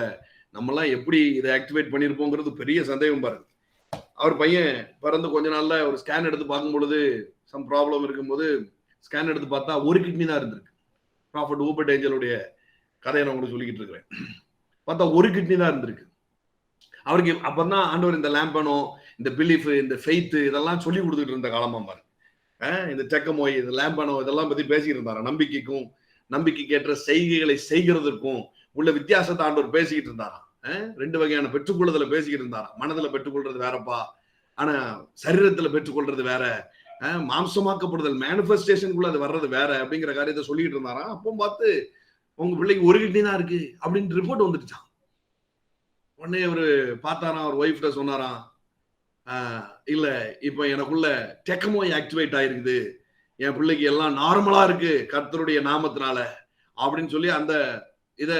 நம்மலாம் எப்படி இதை ஆக்டிவேட் பண்ணிருப்போங்கிறது பெரிய சந்தேகம் பாருங்க. அவர் பையன் பிறந்து கொஞ்ச நாள்ல ஒரு ஸ்கேன் எடுத்து பார்க்கும் பொழுது சம் ப்ராப்ளம் இருக்கும்போது ஸ்கேன் எடுத்து பார்த்தா ஒரு கிட்னி தான் இருந்திருக்கு. ப்ராஃபட் ஊபட் ஏஞ்சலுடைய கதையை நான் உங்களுக்கு சொல்லிக்கிட்டு இருக்கிறேன். பார்த்தா ஒரு கிட்னி தான் இருந்திருக்கு. அவருக்கு அப்பதான் ஆண்டவர் இந்த லேம்பனோ, இந்த பிலீஃப், இந்த ஃபெய்த் இதெல்லாம் சொல்லி கொடுத்துட்டு இருந்த காலமா பாரு. இந்த டெக்கமோய், இந்த லேம்பனோ இதெல்லாம் பத்தி பேசிக்கிட்டு இருந்தாரா. நம்பிக்கைக்கும் நம்பிக்கைக்கேற்ற செய்கைகளை செய்கிறதுக்கும் உள்ள வித்தியாசத்தை ஆண்டவர் பேசிக்கிட்டு இருந்தாராம். 2 வகையான பெற்றுக்கொள்ளுதல பேசிக்கிட்டு இருந்தாராம். மனதுல பெற்றுக்கொள்றது வேறப்பா, ஆனா சரீரத்துல பெற்றுக்கொள்றது வேற, மாம்சமாக்கப்படுதல் மேனிஃபெஸ்டேஷனுக்குள்ள அது வர்றது வேற அப்படிங்கிற காரியத்தை சொல்லிட்டு இருந்தாராம். அப்போ பார்த்து உங்க பிள்ளைக்கு ஒரு கிட்னி தான் இருக்கு அப்படின்னு ரிப்போர்ட் வந்துடுச்சான். உடனே அவரு பார்த்தாராம், அவர் ஒய்ஃப்ட சொன்னாராம், இல்ல இப்ப எனக்குள்ள டெக்கமோய் ஆக்டிவேட் ஆயிருக்குது, என் பிள்ளைக்கு எல்லாம் நார்மலா இருக்கு கர்த்தருடைய நாமத்தினால அப்படின்னு சொல்லி அந்த இத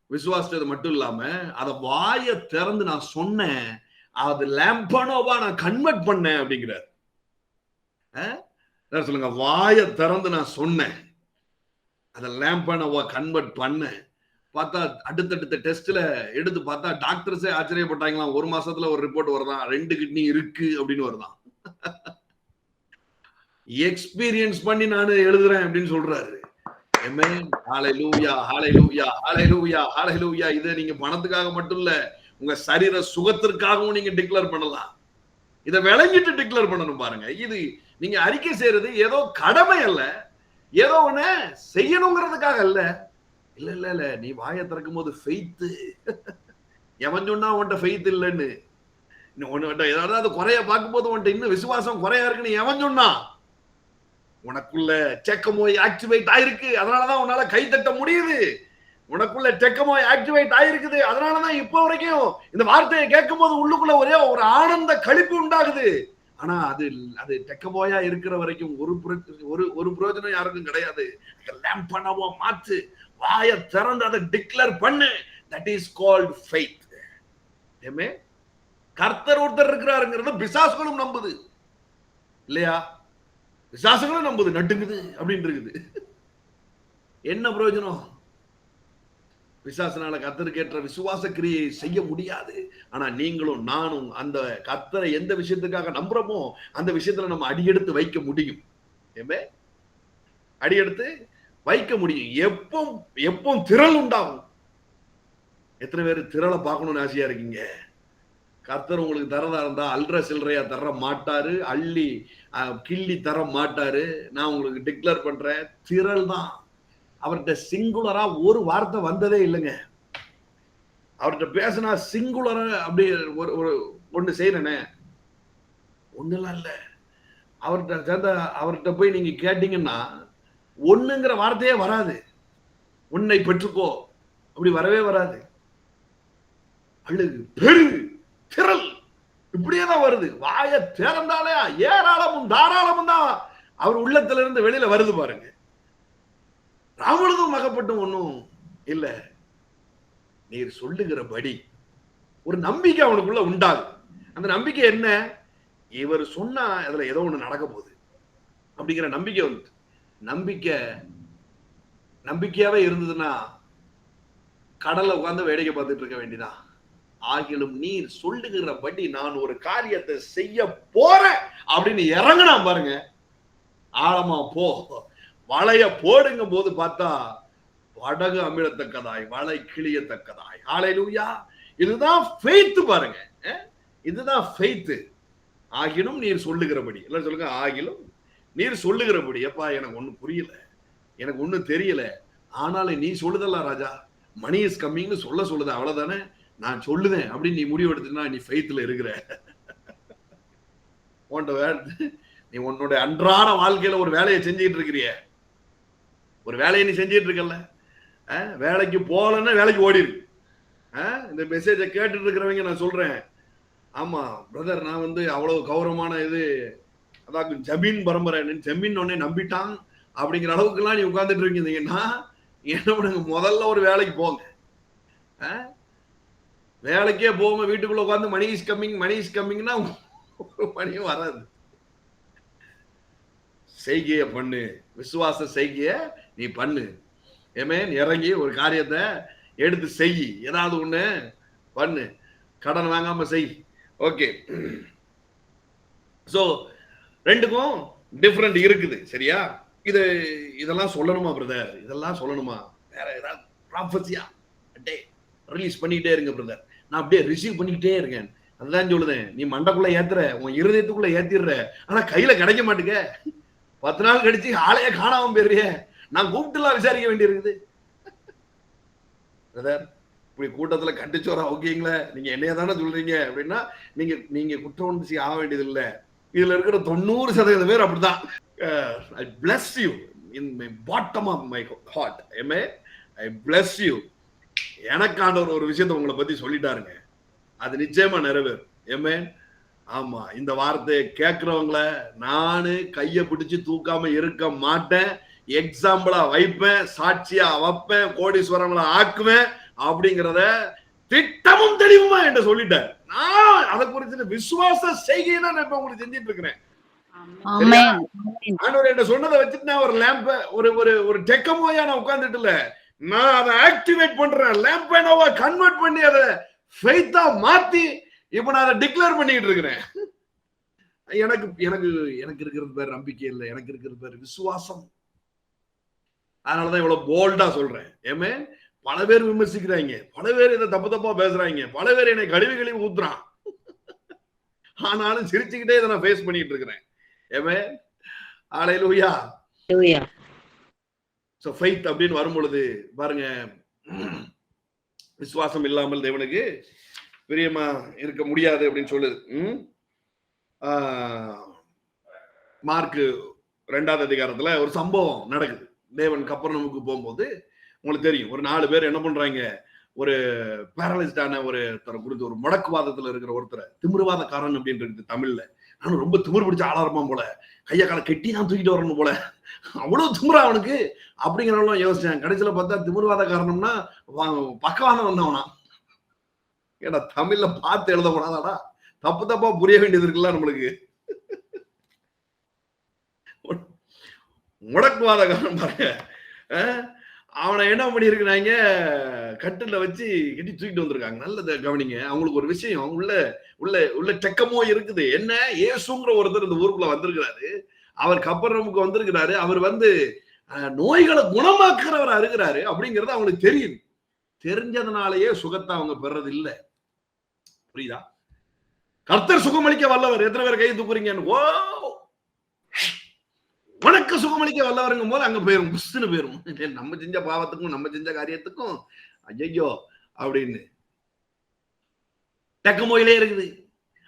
விசுவாசத்தை மட்டும் இல்லாம அத வாயை திறந்து நான் சொன்னேன், அது லேம்பனோவா நான் கன்வெர்ட் பண்ணேன் அப்படிங்கிறார். சொல்லுங்க, வாயை திறந்து நான் சொன்னேன், அத லேம்பனோவா கன்வெர்ட் பண்ணேன். பார்த்தா அடுத்தடுத்த டெஸ்ட்ல எடுத்து பார்த்தா டாக்டர்ஸே ஆச்சரியப்பட்டாங்களாம். 1 மாசத்துல ஒரு ரிப்போர்ட் வருதான், 2 கிட்னி இருக்கு அப்படின்னு வருதான். எக்ஸ்பீரியன்ஸ் பண்ணி நான் எழுதுறேன் அப்படின்னு சொல்றாரு. இதை நீங்க பணத்துக்காக மட்டும் இல்ல, உங்க சரீர சுகத்திற்காகவும் நீங்க டிக்ளேர் பண்ணலாம். இதை விளங்கிட்டு டிக்ளேர் பண்ணணும் பாருங்க. இது நீங்க அறிக்கை செய்யறது ஏதோ கடமை அல்ல, ஏதோ ஒண்ணு செய்யணுங்கிறதுக்காக அல்ல. இல்ல இல்ல இல்ல, நீ வாயை திறக்கும் போது ஃபெய்த். எவன் சொன்னா உன்ட்ட ஃபெய்த் இல்லைன்னு, ஏதாவது குறைய பார்க்கும் போது உன்ட்ட இன்னும் விசுவாசம் குறையா இருக்குன்னு எவன் சொன்னா? உனக்குள்ள டெக்கமோய் ஆக்டிவேட் ஆயிருக்கு, அதனாலதான் உன்னால கை தட்ட முடியுது. உனக்குள்ள டெக்கமோய் ஆக்டிவேட் ஆயிருக்குது, அதனாலதான் இப்போ வரைக்கும் இந்த வார்த்தையை கேட்கும் போது உள்ளுக்குள்ள ஒரே ஒரு ஆனந்த களிப்பு உண்டாகுது. ஆனா அது டெக்கமோயா இருக்கிற வரைக்கும் ஒரு பிரயோஜனம் யாருக்கும் கிடையாது. லேம்பனோவா மாத்து, வாயை திறந்து அதை டிக்ளேர் பண்ணு. That is called faith. கர்த்தர் ஒருத்தர் இருக்கிறாருங்கிறது பிசாசுகளும் நம்புது இல்லையா? பிசாசுகளும் நம்புது, நட்டுங்குது அப்படின்னு இருக்குது. என்ன பிரயோஜனம்? பிசாசனால கர்த்தருக்கேற்ற விசுவாச கிரியை செய்ய முடியாது. ஆனா நீங்களும் நானும் அந்த கர்த்தரை எந்த விஷயத்துக்காக நம்புறோமோ அந்த விஷயத்துல நம்ம அடியெடுத்து வைக்க முடியும். அடியெடுத்து வைக்க முடியும். எப்போ திரள் உண்டாகும். எத்தனை பேர் திரளை பார்க்கணும்னு ஆசையா இருக்கீங்க? கர்த்தர் உங்களுக்கு தரதா இருந்தா அல்ற சில்லறையா தர மாட்டாரு, அள்ளி கிள்ளி தர மாட்டாரு. நான் உங்களுக்கு டிக்ளேர் பண்றேன், திரள் தான். அவர்கிட்ட சிங்குலரா ஒரு வார்த்தை வந்ததே இல்லைங்க. அவர்கிட்ட பேசினா சிங்குலரா அப்படி ஒண்ணு செய்யறேனே, ஒண்ணுலாம் இல்ல. அவர்கிட்ட போய் நீங்க கேட்டீங்கன்னா ஒண்ணுங்கிற வார்த்தையே வராது. உன்னை பெற்றுக்கோ அப்படி வரவே வராது. அழுகு, பெருகு, திரள் இப்படியேதான் வருது. வாயை திறந்தாலே ஏராளமும் தாராளமும் தான் அவர் உள்ளத்துல இருந்து வெளியில வருது பாருங்க. ராமனதும் மகப்பட்டும் ஒண்ணும் இல்ல. நீர் சொல்லுகிறபடி ஒரு நம்பிக்கை அவனுக்குள்ள உண்டாகும். அந்த நம்பிக்கை என்ன? இவர் சொன்னா அதுல ஏதோ ஒண்ணு நடக்க போகுது அப்படிங்கிற நம்பிக்கை வந்து, நம்பிக்கையாவே இருந்ததுன்னா கடல்ல உட்கார்ந்து வேடிக்கை பார்த்துட்டு இருக்க வேண்டியதான். ஆகிலும் நீர் சொல்லுகிறபடி நான் ஒரு காரியத்தை செய்ய போறேன் அப்படின்னு இறங்கினா பாருங்க, ஆழமா போ, வளைய போடுங்க போது பார்த்தா வடகு அமிழத்தக்கதாய் வளை கிளியத்தக்கதாய். ஹல்லேலூயா. இதுதான் ஃபெய்த் பாருங்க. இதுதான் ஃபெய்த். ஆகிலும் நீர் சொல்லுகிறபடி. எல்லாரும் சொல்லுங்க, ஆகிலும் நீர் சொல்லுகிறபடி. எப்பா எனக்கு ஒண்ணும் புரியல, எனக்கு ஒண்ணும் தெரியல, ஆனாலும் நீ சொல்லுதல்ல ராஜா, மணி இஸ் கம்மிங்னு சொல்லுது, அவ்வளவுதானே, நான் சொல்லுதேன் அப்படின்னு நீ முடிவு எடுத்துனா நீ ஃபெய்த்ல இருக்கிற. நீ உன்னோட அன்றாட வாழ்க்கையில ஒரு வேலையை செஞ்சுட்டு இருக்கிறிய, ஒரு வேலையை நீ செஞ்சிட்டு இருக்கல, வேலைக்கு போகலன்னா வேலைக்கு ஓடிரு. இந்த மெசேஜை கேட்டுட்டு இருக்கிறவங்க நான் சொல்றேன், ஆமா பிரதர், நான் அவ்வளவு கௌரவமான இது, அதாவது ஜமீன் பரம்பரை, ஜமீன் ஒன்னே நம்பிட்டான் அப்படிங்கிற அளவுக்கு எல்லாம் நீ உட்கார்ந்துட்டு இருக்கீங்கன்னா என்ன பண்ணுங்க, முதல்ல ஒரு வேலைக்கு போங்க. வேலைக்கே போகாம வீட்டுக்குள்ள உட்காந்து money is coming money is கம்மிங்னா ஒரு மணியும் வராது. செய்கைய பண்ணு, விசுவாச செய்கைய நீ பண்ணு. ஏமேன். இறங்கி ஒரு காரியத்தை எடுத்து செய், ஏதாவது ஒண்ணு பண்ணு, கடன் வாங்காம செய். ஓகே. சோ ரெண்டுக்கும் டிஃபரெண்ட் இருக்குது. சரியா? இதெல்லாம் சொல்லணுமா பிரதர்? இதெல்லாம் சொல்லணுமா? வேற ஏதாவது ப்ராஃபஸியா அப்படியே ரிலீஸ் பண்ணிட்டே இருங்க பிரதர், நான் அப்படியே ரிசீவ் பண்ணிக்கிட்டே இருக்கேன். அதுதான் சொல்லுதேன், நீ மண்டக்குள்ள ஏத்துற, உன் இருதயத்துக்குள்ள ஏத்திடுற, ஆனா கையில கிடைக்க மாட்டுக்க. 10 நாள் கழிச்சு ஆளைய காணாம போயிடுறிய, நான் கூப்பிட்டுலாம் விசாரிக்க வேண்டி இருக்குது. பிரதர் இப்படி கூட்டத்துல கண்டிச்சோரா ஓகேங்களா, நீங்க என்னைய தானே சொல்றீங்க அப்படின்னா நீங்க குற்றம் உணர்ச்சி ஆக வேண்டியது இல்லை. இதுல இருக்கிற 90% பேர் அப்படிதான். I bless you in my bottom of my heart. Amen. I bless you. எனக்கு ஆண்டவர் ஒரு விஷயத்தை உங்களை பத்தி சொல்லிட்டாருங்க, அது நிச்சயமா நிறைவேறும். Amen. ஆமா, இந்த வார்த்தையை கேட்கிறவங்கள நானு கைய பிடிச்சு தூக்காம இருக்க மாட்டேன், எக்ஸாம்பிளா வைப்பேன், சாட்சியா வைப்பேன், கோடீஸ்வரங்களா ஆக்குவேன் அப்படிங்கிறத திட்டமும் தெளிவுமா என்ற சொல்லிட்டார். நான் அதை குறித்து விசுவாச செய்கையை நான் இப்ப உங்களுக்கு செஞ்சிட்டு இருக்கிறேன். ஆண்டவர் என்ன சொன்னதை வச்சுட்டு நான் ஒரு லேம்ப ஒரு டெக்கமோயா நான் உட்கார்ந்துட்டு இல்ல, நான் அதை ஆக்டிவேட் பண்றேன், லேம்பை நான் கன்வெர்ட் பண்ணி அதை ஃபெய்த்தா மாத்தி இப்ப நான் அதை டிக்ளேர் பண்ணிட்டு இருக்கிறேன். எனக்கு எனக்கு எனக்கு இருக்கிறது பேர் நம்பிக்கை இல்லை, எனக்கு இருக்கிறது பேர் விசுவாசம். அதனாலதான் இவ்வளவு போல்டா சொல்றேன். ஏமே, பல பேர் விமர்சிக்கிறாங்க, பல பேர் இதை தப்பா பேசுறாங்க, பல பேர் என்னை கழுவி ஊத்துறான், ஆனாலும் சிரிச்சுக்கிட்டே இதை நான் ஃபேஸ் பண்ணிட்டு இருக்கிறேன். ஏமே, ஹல்லேலூயா. சோ ஃபெய்த் அப்படின்னு வரும் பொழுது பாருங்க, விசுவாசம் இல்லாமல் தேவனுக்கு பிரியமா இருக்க முடியாது அப்படின்னு சொல்லுது. மார்க் 2வது அதிகாரத்துல ஒரு சம்பவம் நடக்குது. தேவன் கப்பர்நகூமுக்கு போகும்போது உங்களுக்கு தெரியும், ஒரு 4 பேர் என்ன பண்றாங்க, ஒரு பேரலைஸ்டான ஒருத்தரை குறித்து, ஒரு முடக்குவாதத்துல இருக்கிற ஒருத்தரை, திமிர்வாதக்காரன் அப்படின்னு இருக்குது தமிழ்ல. நானும் ரொம்ப திமிர் பிடிச்ச ஆளாரமா போல, கைய கால கெட்டி தான் தூக்கிட்டு வரணும் போல, அவ்வளவு திமிரா அவனுக்கு அப்படிங்கிறவங்களும் யோசிச்சேன். கடைசியில பார்த்தா திமிர்வாத காரணம்னா பக்கவாதம் வந்தவனா. ஏன்னா தமிழ்ல பார்த்து எழுத போனாதாடா, தப்பா புரிய வேண்டியது இருக்குல்ல நம்மளுக்கு. முடக்குவாதக்காரன் பாருங்க, அவனை என்ன பண்ணிருக்கிறாங்க, கட்டில வச்சு கட்டி தூக்கிட்டு வந்திருக்காங்க. நல்லத கவனிங்க, அவங்களுக்கு ஒரு விஷயம் உள்ள டெக்கமோ இருக்குது. என்ன, இயேசுங்கிற ஒருத்தர் இந்த ஊருக்குள்ள வந்திருக்கிறாரு, அவர் கப்பர்நகூமுக்கு வந்திருக்கிறாரு, அவர் நோய்களை குணமாக்குறவரா இருக்கிறாரு அப்படிங்கிறது அவங்களுக்கு தெரியும். தெரிஞ்சதுனாலேயே சுகத்தை அவங்க பெறது இல்ல. புரியுதா? கர்த்தர் சுகமளிக்க வல்லவர். எத்தனை பேர் கை தூக்குறீங்க? ஓ, உனக்கு சுகமளிக்க வல்லவருங்கும் போது அங்க போயிரும், புஷ்னு போயிரும். நம்ம செஞ்ச பாவத்துக்கும் நம்ம செஞ்ச காரியத்துக்கும் ஐயோ அப்படின்னு டெக்கமோயிலே இருக்குது.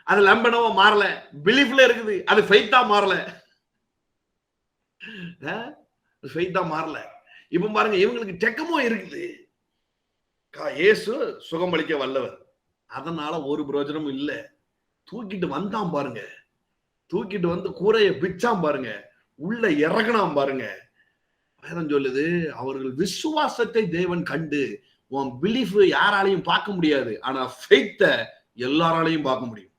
அது லம்பனவோ மாறல, பிலீஃப்ல இருக்குது, அது ஃபெய்த்தா மாறல, ஃபெய்த்தா மாறல. இப்ப பாருங்க, இவங்களுக்கு டெக்கமோ இருக்குது, இயேசு சுகமளிக்க வல்லவர், அதனால ஒரு பிரயோஜனமும் இல்ல. தூக்கிட்டு வந்தான் பாருங்க, தூக்கிட்டு வந்து கூரையை பிச்சான் பாருங்க, உள்ள இறங்கினான் பாருங்க. வேதம் சொல்லுது, அவர்கள் விசுவாசத்தை தேவன் கண்டு. உன் பிலீஃப் யாராலையும் பார்க்க முடியாது, ஆனா ஃபெய்த்த எல்லாராலையும் பார்க்க முடியும்.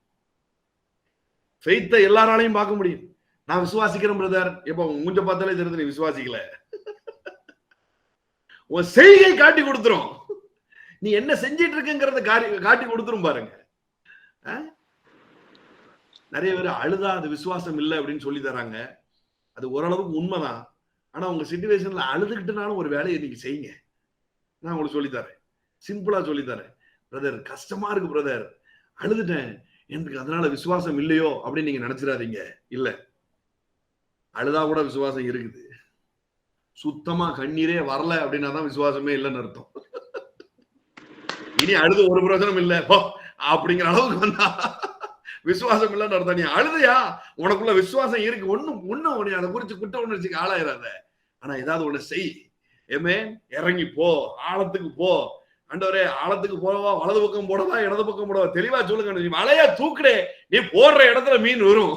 ஃபெய்த்த எல்லாராலையும் பார்க்க முடியும். நான் விசுவாசிக்கிறேன் பிரதர், எப்ப மூஞ்ச பார்த்தாலே தெரியுது நீ விசுவாசிக்கல. உன் செய்கை காட்டி கொடுத்துரும், நீ என்ன செஞ்சிட்டு இருக்குங்கிறத காட்டி கொடுத்துரும் பாருங்க. நிறைய பேர் அழுதா அது விசுவாசம் இல்லை அப்படின்னு சொல்லி தராங்க. அது ஓரளவுக்கு உண்மைதான். ஆனா உங்க சிச்சுவேஷன்ல அழுதுகிட்டுனாலும் ஒரு வேலையை நீங்க செய்யுங்க. நான் உங்களுக்கு சொல்லித்தரேன், சிம்பிளா சொல்லித்தரேன். பிரதர் கஷ்டமா இருக்கு பிரதர், அழுதுட்டேன், எனக்கு அதனால விசுவாசம் இல்லையோ அப்படின்னு நீங்க நினைச்சிடாதீங்க. இல்ல, அழுதா கூட விசுவாசம் இருக்குது. சுத்தமா கண்ணீரே வரல அப்படின்னா தான் விசுவாசமே இல்லைன்னு அர்த்தம். இனி அழுது ஒரு பிரயோஜனம் இல்ல அப்படிங்கிற அளவுக்கு வந்தா விசுவாசம் இல்லைன்னு அர்த்தம். நீ அழுதையா, உனக்குள்ள விசுவாசம் இருக்கு, ஒண்ணும் நீ அதை குறிச்சு குற்ற உணர்ச்சிக்கு ஆளாயிராத. ஆனா ஏதாவது ஒண்ணு செய். ஏமே, இறங்கி போ, ஆழத்துக்கு போ. ஆண்டவரே, ஆழத்துக்கு போவா, வலது பக்கம் போடவா, இடது பக்கம் போடவா, தெளிவா சொல்லுங்க. நீ வலையா தூக்குடே, நீ போடுற இடத்துல மீன் வரும்.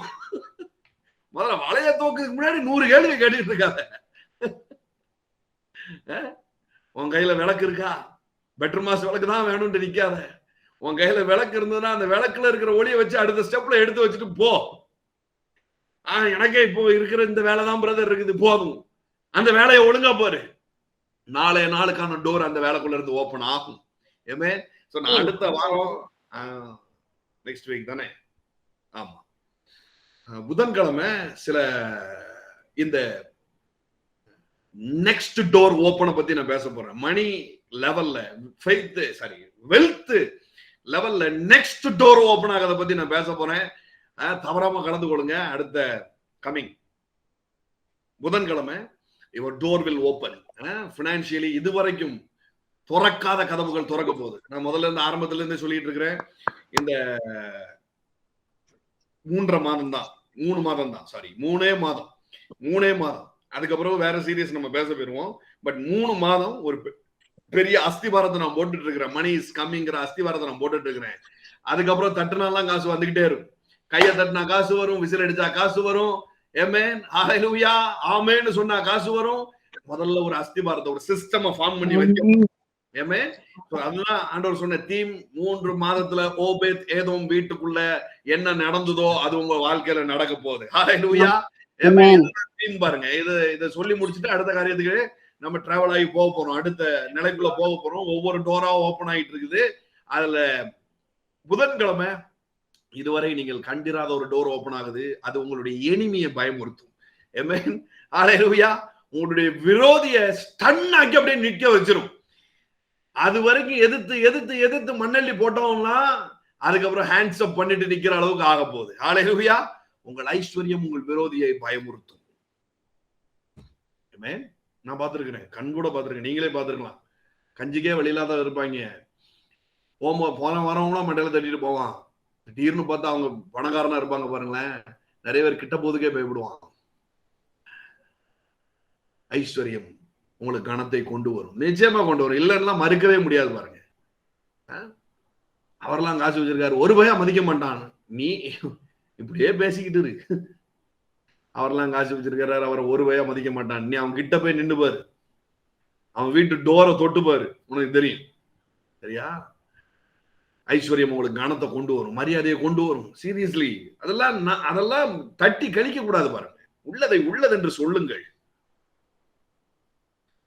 முதல்ல வலைய தூக்குறதுக்கு முன்னாடி 100 கேள்வி கேட்டுட்டு இருக்காத. உன் கையில விளக்கு இருக்கா? பெட்டர் மாஸ் விளக்கு தான் வேணும்னு நிக்காத. உன் கையில விளக்கு இருந்ததுன்னா அந்த விளக்குல இருக்கிற ஒளியை வச்சு அடுத்த ஸ்டெப்ல எடுத்து வச்சுட்டு போ. எனக்கே இப்போ இருக்கிற இந்த வேலை தான் பிரதர் இருக்குது, போதும். அந்த வேலையை ஒழுங்கா பாரு. நாளைய நாளுக்கான டோர் அந்த வேலைக்குள்ள இருந்து ஓபன் ஆகும். ஏமே, அடுத்த வாரம் நெக்ஸ்ட் வீக் தானே, ஆமா, புதன்கிழமை சில இந்த நெக்ஸ்ட் டோர் ஓபனை பத்தி நான் பேச போறேன். மணி லெவல்ல, வெல்த் லெவல்ல நெக்ஸ்ட் டோர் ஓபன் ஆகிறத பத்தி நான் பேச போறேன். தவறாம கலந்து கொள்ளுங்க. அடுத்த கமிங் புதன்கிழமை your door will open. Financially இதுவரைக்கும் துறக்காத கதவுகள் திறக்க போகுது. நான் முதல்ல இருந்து ஆரம்பத்துல இருந்து சொல்லிட்டு இருக்கிறேன். இந்த 3 மாதம் தான், 3 மாதம் தான், சாரி 3 மாதம். அதுக்கப்புறம் வேற சீரியஸ் நம்ம பேச போயிருவோம். பட் 3 மாதம் ஒரு பெரிய அஸ்திவாரத்தை நான் போட்டுட்டு இருக்கிறேன். மணி இஸ் கம்மிங்கிற அஸ்திவாரத்தை நான் போட்டுட்டு இருக்கிறேன். அதுக்கப்புறம் தட்டுனாலாம் காசு வந்துகிட்டே இருக்கும். கையை தட்டினா காசு வரும், விசில் அடிச்சா காசு வரும், ஆமென் ஹல்லேலூயா ஆமென்னு சொன்னா காசு வரும். முதல்ல ஒரு அஸ்திவாரத்தை, ஒரு சிஸ்டம் ஃபார்ம் பண்ணி வைக்கணும். ஆமென். அதுதான் ஆண்டவர் சொன்ன தீம். 3 மாதத்துல ஓபேத் ஏதோம் வீட்டுக்குள்ள என்ன நடந்ததோ அது உங்க வாழ்க்கையில நடக்க போகுது. ஹல்லேலூயா ஆமென். தீம் பாருங்க. இதை சொல்லி முடிச்சுட்டு அடுத்த காரியத்துக்கு நம்ம டிராவல் ஆகி போக போறோம். அடுத்த நிலைக்குள்ள போக போறோம். ஒவ்வொரு டோரா ஓபன் ஆகிட்டு இருக்குது. அதுல புதன்கிழமை இதுவரை நீங்கள் கண்டிராத ஒரு டோர் ஓபன் ஆகுது. அது உங்களுடைய எனிமியை பயமுறுத்தும். ஆமென் ஹல்லேலூயா. உங்களுடைய விரோதிய ஸ்டன் ஆக்கி அப்படியே நிக்க வச்சிரும். அது வரைக்கும் எதிர்த்து மண்ணள்ளி போட்டவங்களா அதுக்கப்புறம் ஹேண்ட்ஸ் அப் பண்ணிட்டு நிக்கிற அளவுக்கு ஆக போகுது. ஹல்லேலூயா. உங்கள் ஐஸ்வர்யம் உங்கள் விரோதியை பயமுறுத்தும். ஆமென். நான் பார்த்திருக்கிறேன், கண் கூட பார்த்திருக்கேன், நீங்களே பார்த்திருக்கலாம். கஞ்சிக்கே வெளியிலாத இருப்பாங்க. போன வரவங்களாம் மண்டையில தட்டிட்டு போவான். திடீர்னு பார்த்தா அவங்க பணக்காரனா இருப்பாங்க பாருங்களேன். நிறைய பேர் கிட்ட போதுக்கே பயப்படுவான். ஐஸ்வர்யம் உங்களுக்கு கணத்தை கொண்டு வரும், நிச்சயமா கொண்டு வரும். இல்லைன்னா மறுக்கவே முடியாது பாருங்க. அவரெல்லாம் காசு வச்சிருக்காரு, ஒரு பையன் மதிக்க மாட்டான். நீ இப்படியே பேசிக்கிட்டு இருக்கு. அவரெல்லாம் காசு வச்சிருக்காரு, அவரை ஒரு பையன் மதிக்க மாட்டான். நீ அவன் கிட்ட போய் நின்று பாரு, அவன் வீட்டு டோரை தொட்டு பாரு, உனக்கு தெரியும். சரியா? ஐஸ்வர்யம் உங்களுக்கு கனத்தை கொண்டு வரும், மரியாதையை கொண்டு வரும். சீரியஸ்லி அதெல்லாம் தட்டி கழிக்க கூடாது பாருங்க. உள்ளதை உள்ளதென்று சொல்லுங்கள்.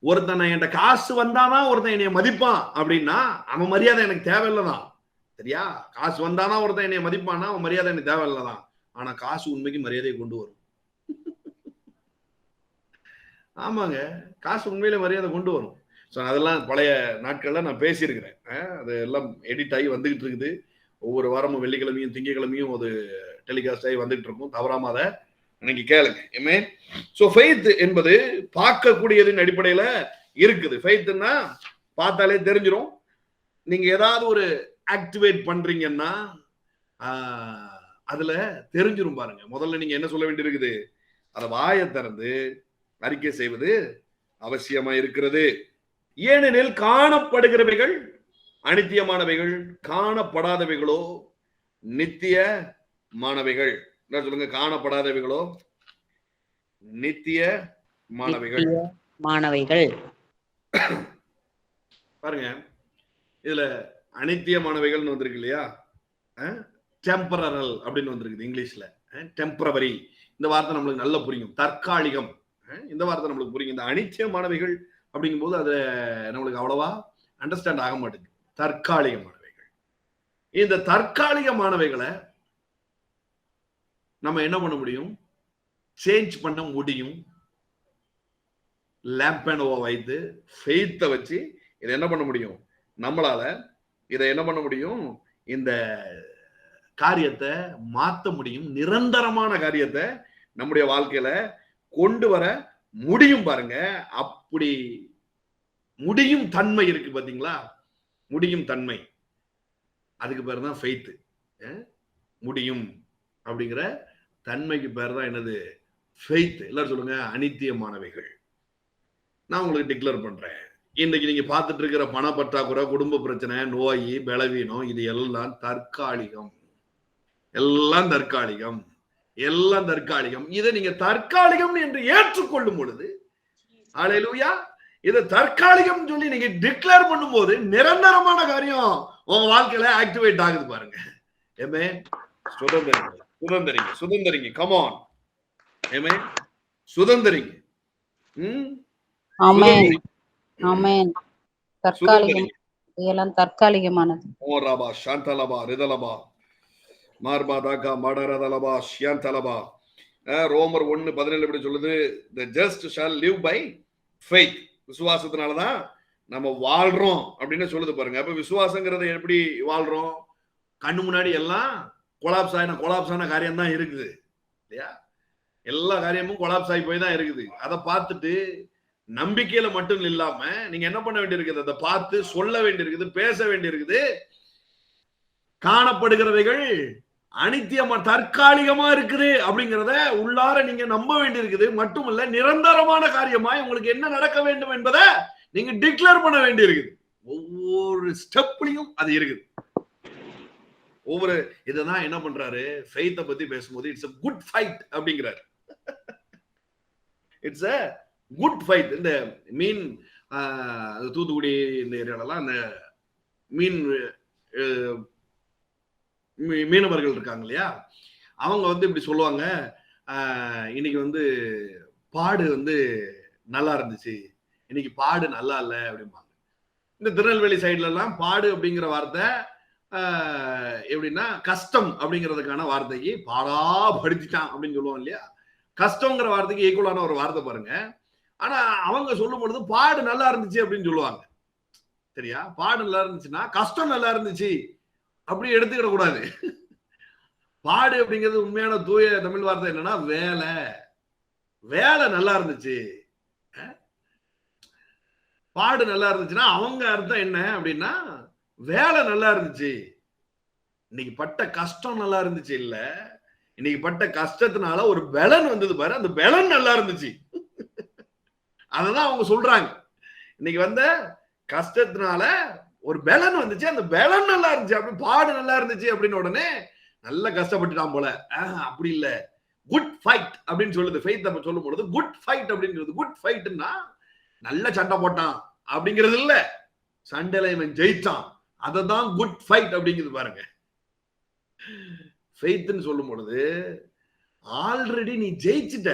ஒருத்தனை என்கிட்ட காசு வந்தாதான் ஒருத்தன் என்னைய மதிப்பான் அப்படின்னா அவன் மரியாதை எனக்கு தேவையில்லதான். சரியா? காசு வந்தானா ஒருத்தன் என்னைய மதிப்பான்னா அவன் மரியாதை எனக்கு தேவையில்லதான். ஆனா காசு உண்மைக்கு மரியாதையை கொண்டு வரும். ஆமாங்க, காசு உண்மையில மரியாதை கொண்டு வரும். அதெல்லாம் பழைய நாட்கள்ல நான் பேசியிருக்கிறேன். அது எல்லாம் எடிட் ஆகி வந்துகிட்டு இருக்குது. ஒவ்வொரு வாரமும் வெள்ளிக்கிழமையும் திங்கக்கிழமையும் அது டெலிகாஸ்ட் ஆகி வந்துட்டு இருக்கும். தவறாம அதை இன்னைக்கு கேளுங்க. ஆமென். சோ ஃபெய்த் என்பது பார்க்கக்கூடியதின் அடிப்படையில இருக்குது. ஃபெய்த்னா பார்த்தாலே தெரிஞ்சிடும். நீங்க ஏதாவது ஒரு ஆக்டிவேட் பண்றீங்கன்னா அதுல தெரிஞ்சிரும் பாருங்க. முதல்ல நீங்க என்ன சொல்ல வேண்டியிருக்குது? அதை வாயை திறந்து அறிக்கை செய்வது அவசியமா இருக்கிறது. ஏனெனில் காணப்படுகிறவைகள் அனித்தியமானவைகள், காணப்படாதவைகளோ நித்தியமானவைகள். என்ன சொல்லுங்க? காணப்படாதவைகளோ நித்தியமானவைகள். பாருங்க, இதுல அனித்தியமானவைகள் வந்திருக்கு இல்லையா? டெம்பரல் அப்படின்னு வந்திருக்கு இங்கிலீஷ்ல. டெம்பரவரி இந்த வார்த்தை நம்மளுக்கு நல்லா புரியும். தற்காலிகம் இந்த வார்த்தை நம்மளுக்கு புரியும். இந்த அனித்தியமானவைகள் அப்படிங்கும் போது அது நம்மளுக்கு அவ்வளவா அண்டர்ஸ்டாண்ட் ஆக மாட்டேங்குது. தற்காலிகமானவைகள். இந்த தற்காலிகமானவைகளை நம்ம என்ன பண்ண முடியும்? சேஞ்ச் பண்ண முடியும். லேம்பனோவை வைத்து ஃபெய்த்தை வச்சு இதை என்ன பண்ண முடியும்? நம்மளால இதை என்ன பண்ண முடியும்? இந்த காரியத்தை மாத்த முடியும். நிரந்தரமான காரியத்தை நம்முடைய வாழ்க்கையில கொண்டு வர முடியும் பாருங்க. அப்படி முடியும் தன்மை இருக்கு பாத்தீங்களா? முடியும் தன்மை, அதுக்கு பேர் தான் ஃபெய்த். முடியும் அப்படிங்கிற தன்மைக்கு பேர் தான் என்னது? ஃபெய்த். எல்லாரும் சொல்லுங்க, அனித்தியமானவைகள். நான் உங்களுக்கு டிக்ளேர் பண்றேன், இன்னைக்கு நீங்க பார்த்துட்டு இருக்கிற பண பற்றாக்குறை, குடும்ப பிரச்சனை, நோய், பலவீனம், இது எல்லாம் தற்காலிகம். எல்லாம் தற்காலிகம், எல்லாம் தற்காலிகம். இதை நீங்க தற்காலிகம் என்று ஏற்றுக்கொள்ளும் பொழுது, அல்லேலூயா, இதை தற்காலிகம் சொல்லி நீங்க டிக்ளேர் பண்ணும் போது நிரந்தரமான காரியம் உங்க வாழ்க்கையில ஆக்டிவேட் ஆகுது பாருங்க. ஏமே, சுதந்திரிங்க, சுதந்திரிங்க, சுதந்திரிங்க. கமான், ஏமே, சுதந்திரிங்க. ஆமென், ஆமென். தற்காலிகம், இதெல்லாம் தற்காலிகமானது. ஓ ராபா சாந்தலபா ரிதலபா மார்பாதாகா மடரதலபா ஷியாந்தலபா. ரோமர் 1:17 இப்படி சொல்லுது, the just shall live by faith. விசுவாசத்தினாலதான் நம்ம வாழ்றோம் அப்படின்னு சொல்லுது பாருங்க. அப்ப விசுவாசங்கிறத எப்படி வாழ்றோம்? கண்ணு முன்னாடி எல்லாம் கொலாப்ஸ் ஆன காரியம் தான் இருக்குது இல்லையா? எல்லா காரியமும் கொலாப்ஸ் ஆகி போய் தான் இருக்குது. அதை பார்த்துட்டு நம்பிக்கையில மட்டும் இல்லாம நீங்க என்ன பண்ண வேண்டியிருக்குது? அதை பார்த்து சொல்ல வேண்டியிருக்குது, பேச வேண்டியிருக்குது. காணப்படுகிறவைகள் அனித்தியமா தற்காலிகமா இருக்குது அப்படிங்கிறத உள்ளார நீங்க நம்ப வேண்டியிருக்குது. மட்டுமல்ல, நிரந்தரமான காரியமாய் உங்களுக்கு என்ன நடக்க வேண்டும் என்பதை நீங்க டிக்ளேர் பண்ண வேண்டியிருக்குது. ஒவ்வொரு ஸ்டெப்லயும் அது இருக்குது. ஒவ்வொரு இதுதான் என்ன பண்றாரு? ஃபெய்த்தை பத்தி பேசும்போது இட்ஸ் a குட் ஃபைட் அப்படிங்கிறாரு. It's a good fight. இந்த மீன் தூத்துக்குடி இந்த ஏரியாலலாம் அந்த மீனவர்கள் இருக்காங்க இல்லையா, அவங்க வந்து இப்படி சொல்லுவாங்க, இன்னைக்கு வந்து பாடு வந்து நல்லா இருந்துச்சு, இன்னைக்கு பாடு நல்லா இல்லை அப்படிம்பாங்க. இந்த திருநெல்வேலி சைட்ல எல்லாம் பாடு அப்படிங்கிற வார்த்தை எப்படின்னா கஷ்டம் அப்படிங்கிறதுக்கான வார்த்தைக்கு பாடா படுத்திட்டான் அப்படின்னு சொல்லுவோம் இல்லையா? கஷ்டங்கிற வார்த்தைக்கு ஈக்குவலான ஒரு வார்த்தை பாருங்க. ஆனா அவங்க சொல்லும் பொழுது பாடு நல்லா இருந்துச்சு அப்படின்னு சொல்லுவாங்க. சரியா? பாடு நல்லா இருந்துச்சுன்னா கஷ்டம் நல்லா இருந்துச்சு அப்படி எடுத்துக்கிட கூடாது. பாடு அப்படிங்கிறது உண்மையான தூய தமிழ் வார்த்தை என்னன்னா வேலை. வேலை நல்லா இருந்துச்சு. பாடு நல்லா இருந்துச்சுன்னா அவங்க அர்த்தம் என்ன அப்படின்னா வேலை நல்லா இருந்துச்சு. இன்னைக்கு பட்ட கஷ்டம் நல்லா இருந்துச்சு இல்ல, இன்னைக்கு பட்ட கஷ்டத்தினால ஒரு பலன் வந்தது பாரு, அந்த பலன் நல்லா இருந்துச்சு. அததான் அவங்க சொல்றாங்க. இன்னைக்கு வந்த கஷ்டத்தினால ஒரு பலன் வந்துச்சு, அந்த பலன் நல்லா இருந்துச்சு. அப்படி பாடு நல்லா இருந்துச்சு அப்படின்னு உடனே நல்ல கஷ்டப்பட்டுட்டான் போல. அப்படி இல்ல, குட் ஃபைட் அப்படின்னு சொல்லுது. ஃபெய்த் நம்ம சொல்லும் பொழுது குட் ஃபைட் அப்படின்றது. குட் ஃபைட்னா நல்ல சண்டை போட்டான் அப்படிங்கிறது இல்ல, சண்டையில இவன் ஜெயிச்சான், அததான் குட் ஃபைட் அப்படிங்கிறது பாருங்க. ஃபெய்த்னு சொல்லும் பொழுது ஆல்ரெடி நீ ஜெயிச்சிட்ட,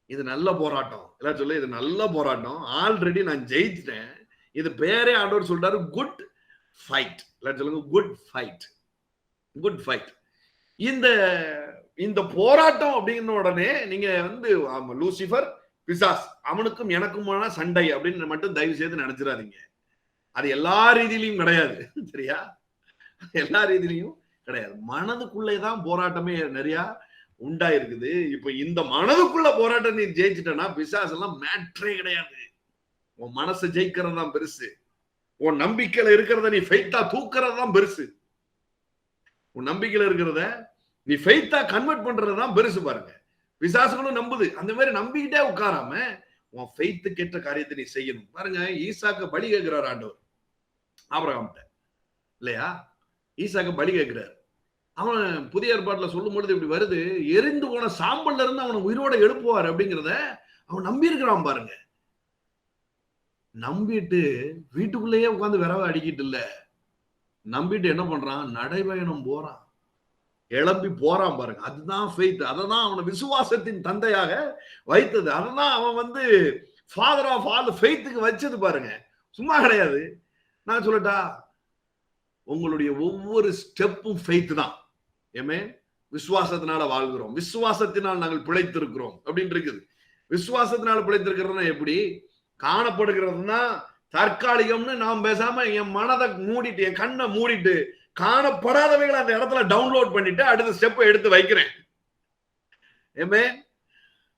இது நல்ல போராட்டம். எல்லாம் சொல்லு, இது நல்ல போராட்டம், ஆல்ரெடி நான் ஜெயிச்சிட்டேன். இது பேரே ஆண்டவர் சொல்றாரு குட் ஃபைட். எல்லாம் சொல்லுங்க, குட் ஃபைட், குட் ஃபைட். இந்த போராட்டம் அப்படிங்கிற உடனே நீங்க வந்து லூசிபர் பிசாஸ் அவனுக்கும் எனக்குமான சண்டை அப்படின்னு மட்டும் தயவு செய்து நினைச்சிடாதீங்க. அது எல்லா ரீதியிலையும் கிடையாது. சரியா? எல்லா ரீதியிலையும் கிடையாது. மனதுக்குள்ளேதான் போராட்டமே நிறைய உண்டா இருக்குது. இப்ப இந்த மனதுக்குள்ள போராட்டம் நீ ஜெயிச்சிட்டனா பிசாஸ் எல்லாம் மேட்ரே கிடையாது. உன் மனசை ஜெயிக்கிறது தான் பெருசு. உன் நம்பிக்கையில இருக்கிறத நீ ஃபெய்த்தா தூக்குறது தான் பெருசு. உன் நம்பிக்கையில இருக்கிறத நீ ஃபெய்த்தா கன்வெர்ட் பண்றதுதான் பெருசு பாருங்க. பிசாசுகளும் நம்புது. அந்த மாதிரி நம்பிக்கிட்டே உட்காராம உன் ஃபெய்த்துக்கு ஏற்ற காரியத்தை நீ செய்யணும் பாருங்க. ஈசாக்க பலி கேட்கிறார் ஆண்டவர் ஆபிரகாம்கிட்ட இல்லையா? ஈசாக்க பலி கேட்கிறார். அவன் புதிய ஏற்பாட்டுல சொல்லும் பொழுது இப்படி வருது, எரிந்து போன சாம்பல்ல இருந்து அவனை உயிரோட எழுப்புவார் அப்படிங்கிறத அவன் நம்பி இருக்கிறான் பாருங்க. நம்பிட்டு வீட்டுக்குள்ளேயே உட்காந்து விரவ அடிக்கிட்டு இல்ல, நம்பிட்டு என்ன பண்றான்? நடைபயணம் போறான், எழும்பி போறான் பாருங்க. அதுதான் ஃபெய்த். அததான் அவனை விசுவாசத்தின் தந்தையாக வைத்தது. அததான் அவன் வந்து ஃபாதர் ஆஃப் ஆல் ஃபெய்த்துக்கு வச்சது பாருங்க. சும்மா கிடையாது. நான் சொல்லட்டா, உங்களுடைய ஒவ்வொரு ஸ்டெப்பும் ஃபெய்த் தான். ஏமே, விசுவாசத்தினால வாழ்கிறோம், விசுவாசத்தினால் நாங்கள் பிழைத்திருக்கிறோம் அப்படின்னு இருக்குது. விசுவாசத்தினால பிழைத்திருக்கிறதுனா எப்படி? காணப்படுகிறதுனா தற்காலிகம்னு நான் பேசாம என் மனதை மூடிட்டு, என் கண்ணை மூடிட்டு, காணப்படாதவைகளை அந்த இடத்துல டவுன்லோட் பண்ணிட்டு அடுத்த ஸ்டெப் எடுத்து வைக்கிறேன்.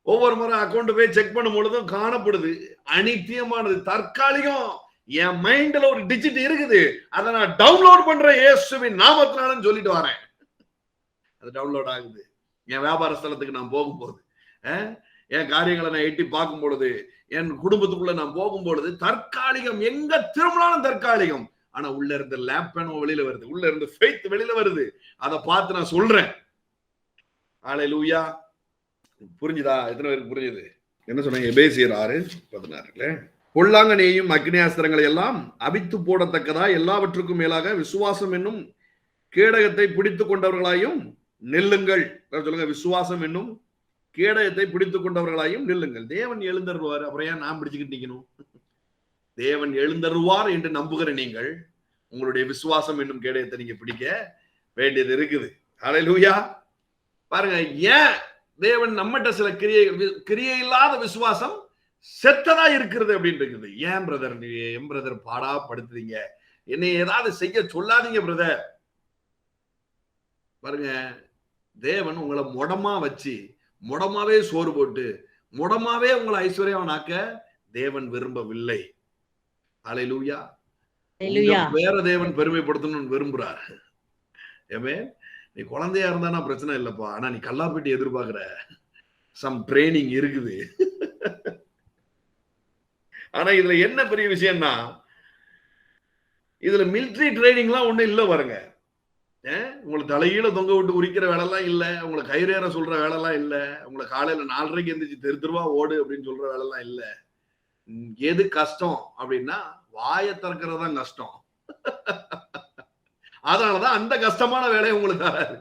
ஒவ்வொரு முறை அக்கௌண்ட் போய் செக் பண்ணும் பொழுதும் காணப்படுது அனித்தியமானது, தற்காலிகம். என் மைண்ட்ல ஒரு டிஜிட் இருக்குது, அதை நான் டவுன்லோட் பண்றேன் இயேசுவின் நாமத்தினாலன்னு சொல்லிட்டு வரேன். அது டவுன்லோட் ஆகுது. என் வியாபார ஸ்தலத்துக்கு நான் போகும்போது, என் காரியங்களை நான் எட்டி பார்க்கும் பொழுது, என் குடும்பத்துக்குள்ள நான் போகும்பொழுது, தற்காலிகம் எங்க திரும்பினாலும் தற்காலிகம். ஆனா உள்ள இருந்து லேம்பனோ வெளியில வருது, உள்ள இருந்து ஃபெய்த் வெளியில வருது. அதை பார்த்து நான் சொல்றேன். ஹல்லேலூயா. புரிஞ்சுதா? எத்தனை பேருக்கு புரியுது? என்ன சொன்னாங்க? எபேசியர் 6:16. பொல்லாங்கனையும் அக்னியாஸ்திரங்களை எல்லாம் அவித்து போடத்தக்கதா எல்லாவற்றுக்கும் மேலாக விசுவாசம் என்னும் கேடகத்தை பிடித்துக் கொண்டவர்களாயும் நில்லுங்கள். சொல்லுங்க, விசுவாசம் என்னும் கேடகத்தை பிடித்துக் கொண்டவர்களாயும் நில்லுங்கள். தேவன் எழுந்தருவார், அப்புறம் ஏன் நான் பிடிச்சுக்கிட்டு நிக்கணும்? தேவன் எழுந்தருவார் என்று நம்புகிற நீங்கள் உங்களுடைய விசுவாசம் என்னும் கேடகத்தை நீங்க பிடிக்க வேண்டியது இருக்குது. ஹல்லேலூயா. பாருங்க, ஏன் தேவன் நம்மகிட்ட சில கிரியை இல்லாத விசுவாசம் செத்ததா இருக்கிறது அப்படின்னு இருக்குது. ஏன் பிரதர், என் பிரதர் பாடா படுத்துறீங்க, என்னை ஏதாவது செய்ய சொல்லாதீங்க பிரதர். பாருங்க, தேவன் உங்களை முடமா வச்சு, முடமாவே சோறு போட்டு, முடமாவே உங்களை ஐஸ்வர்யவனாக்க தேவன் விரும்பவில்லை. ஹல்லேலூயா. வேற தேவன் பெருமைப்படுத்தணும்னு விரும்புறார். நீ குழந்தையா இருந்தானா பிரச்சனை இல்லப்பா, ஆனா நீ கல்லாப்பேட்டி எதிர்பார்க்கிற சம் ட்ரைனிங் இருக்குது. ஆனா இதுல என்ன பெரிய விஷயம்னா, இதுல மிலிட்டரி ட்ரைனிங் எல்லாம் ஒண்ணும் இல்ல பாருங்க. உங்களுக்கு தலையில தொங்க விட்டு உரிக்கிற வேலை எல்லாம் இல்ல, உங்களை கயிறேற சொல்ற வேலை எல்லாம் இல்ல, உங்களை காலையில 4:30 எந்திரிச்சு தெருவா ஓடு அப்படின்னு சொல்ற வேலை எல்லாம் இல்ல. எது கஷ்டம் அப்படின்னா வாயை திறக்கிறது தான் கஷ்டம். அதனாலதான் அந்த கஷ்டமான வேலையை உங்களுக்கு தராரு.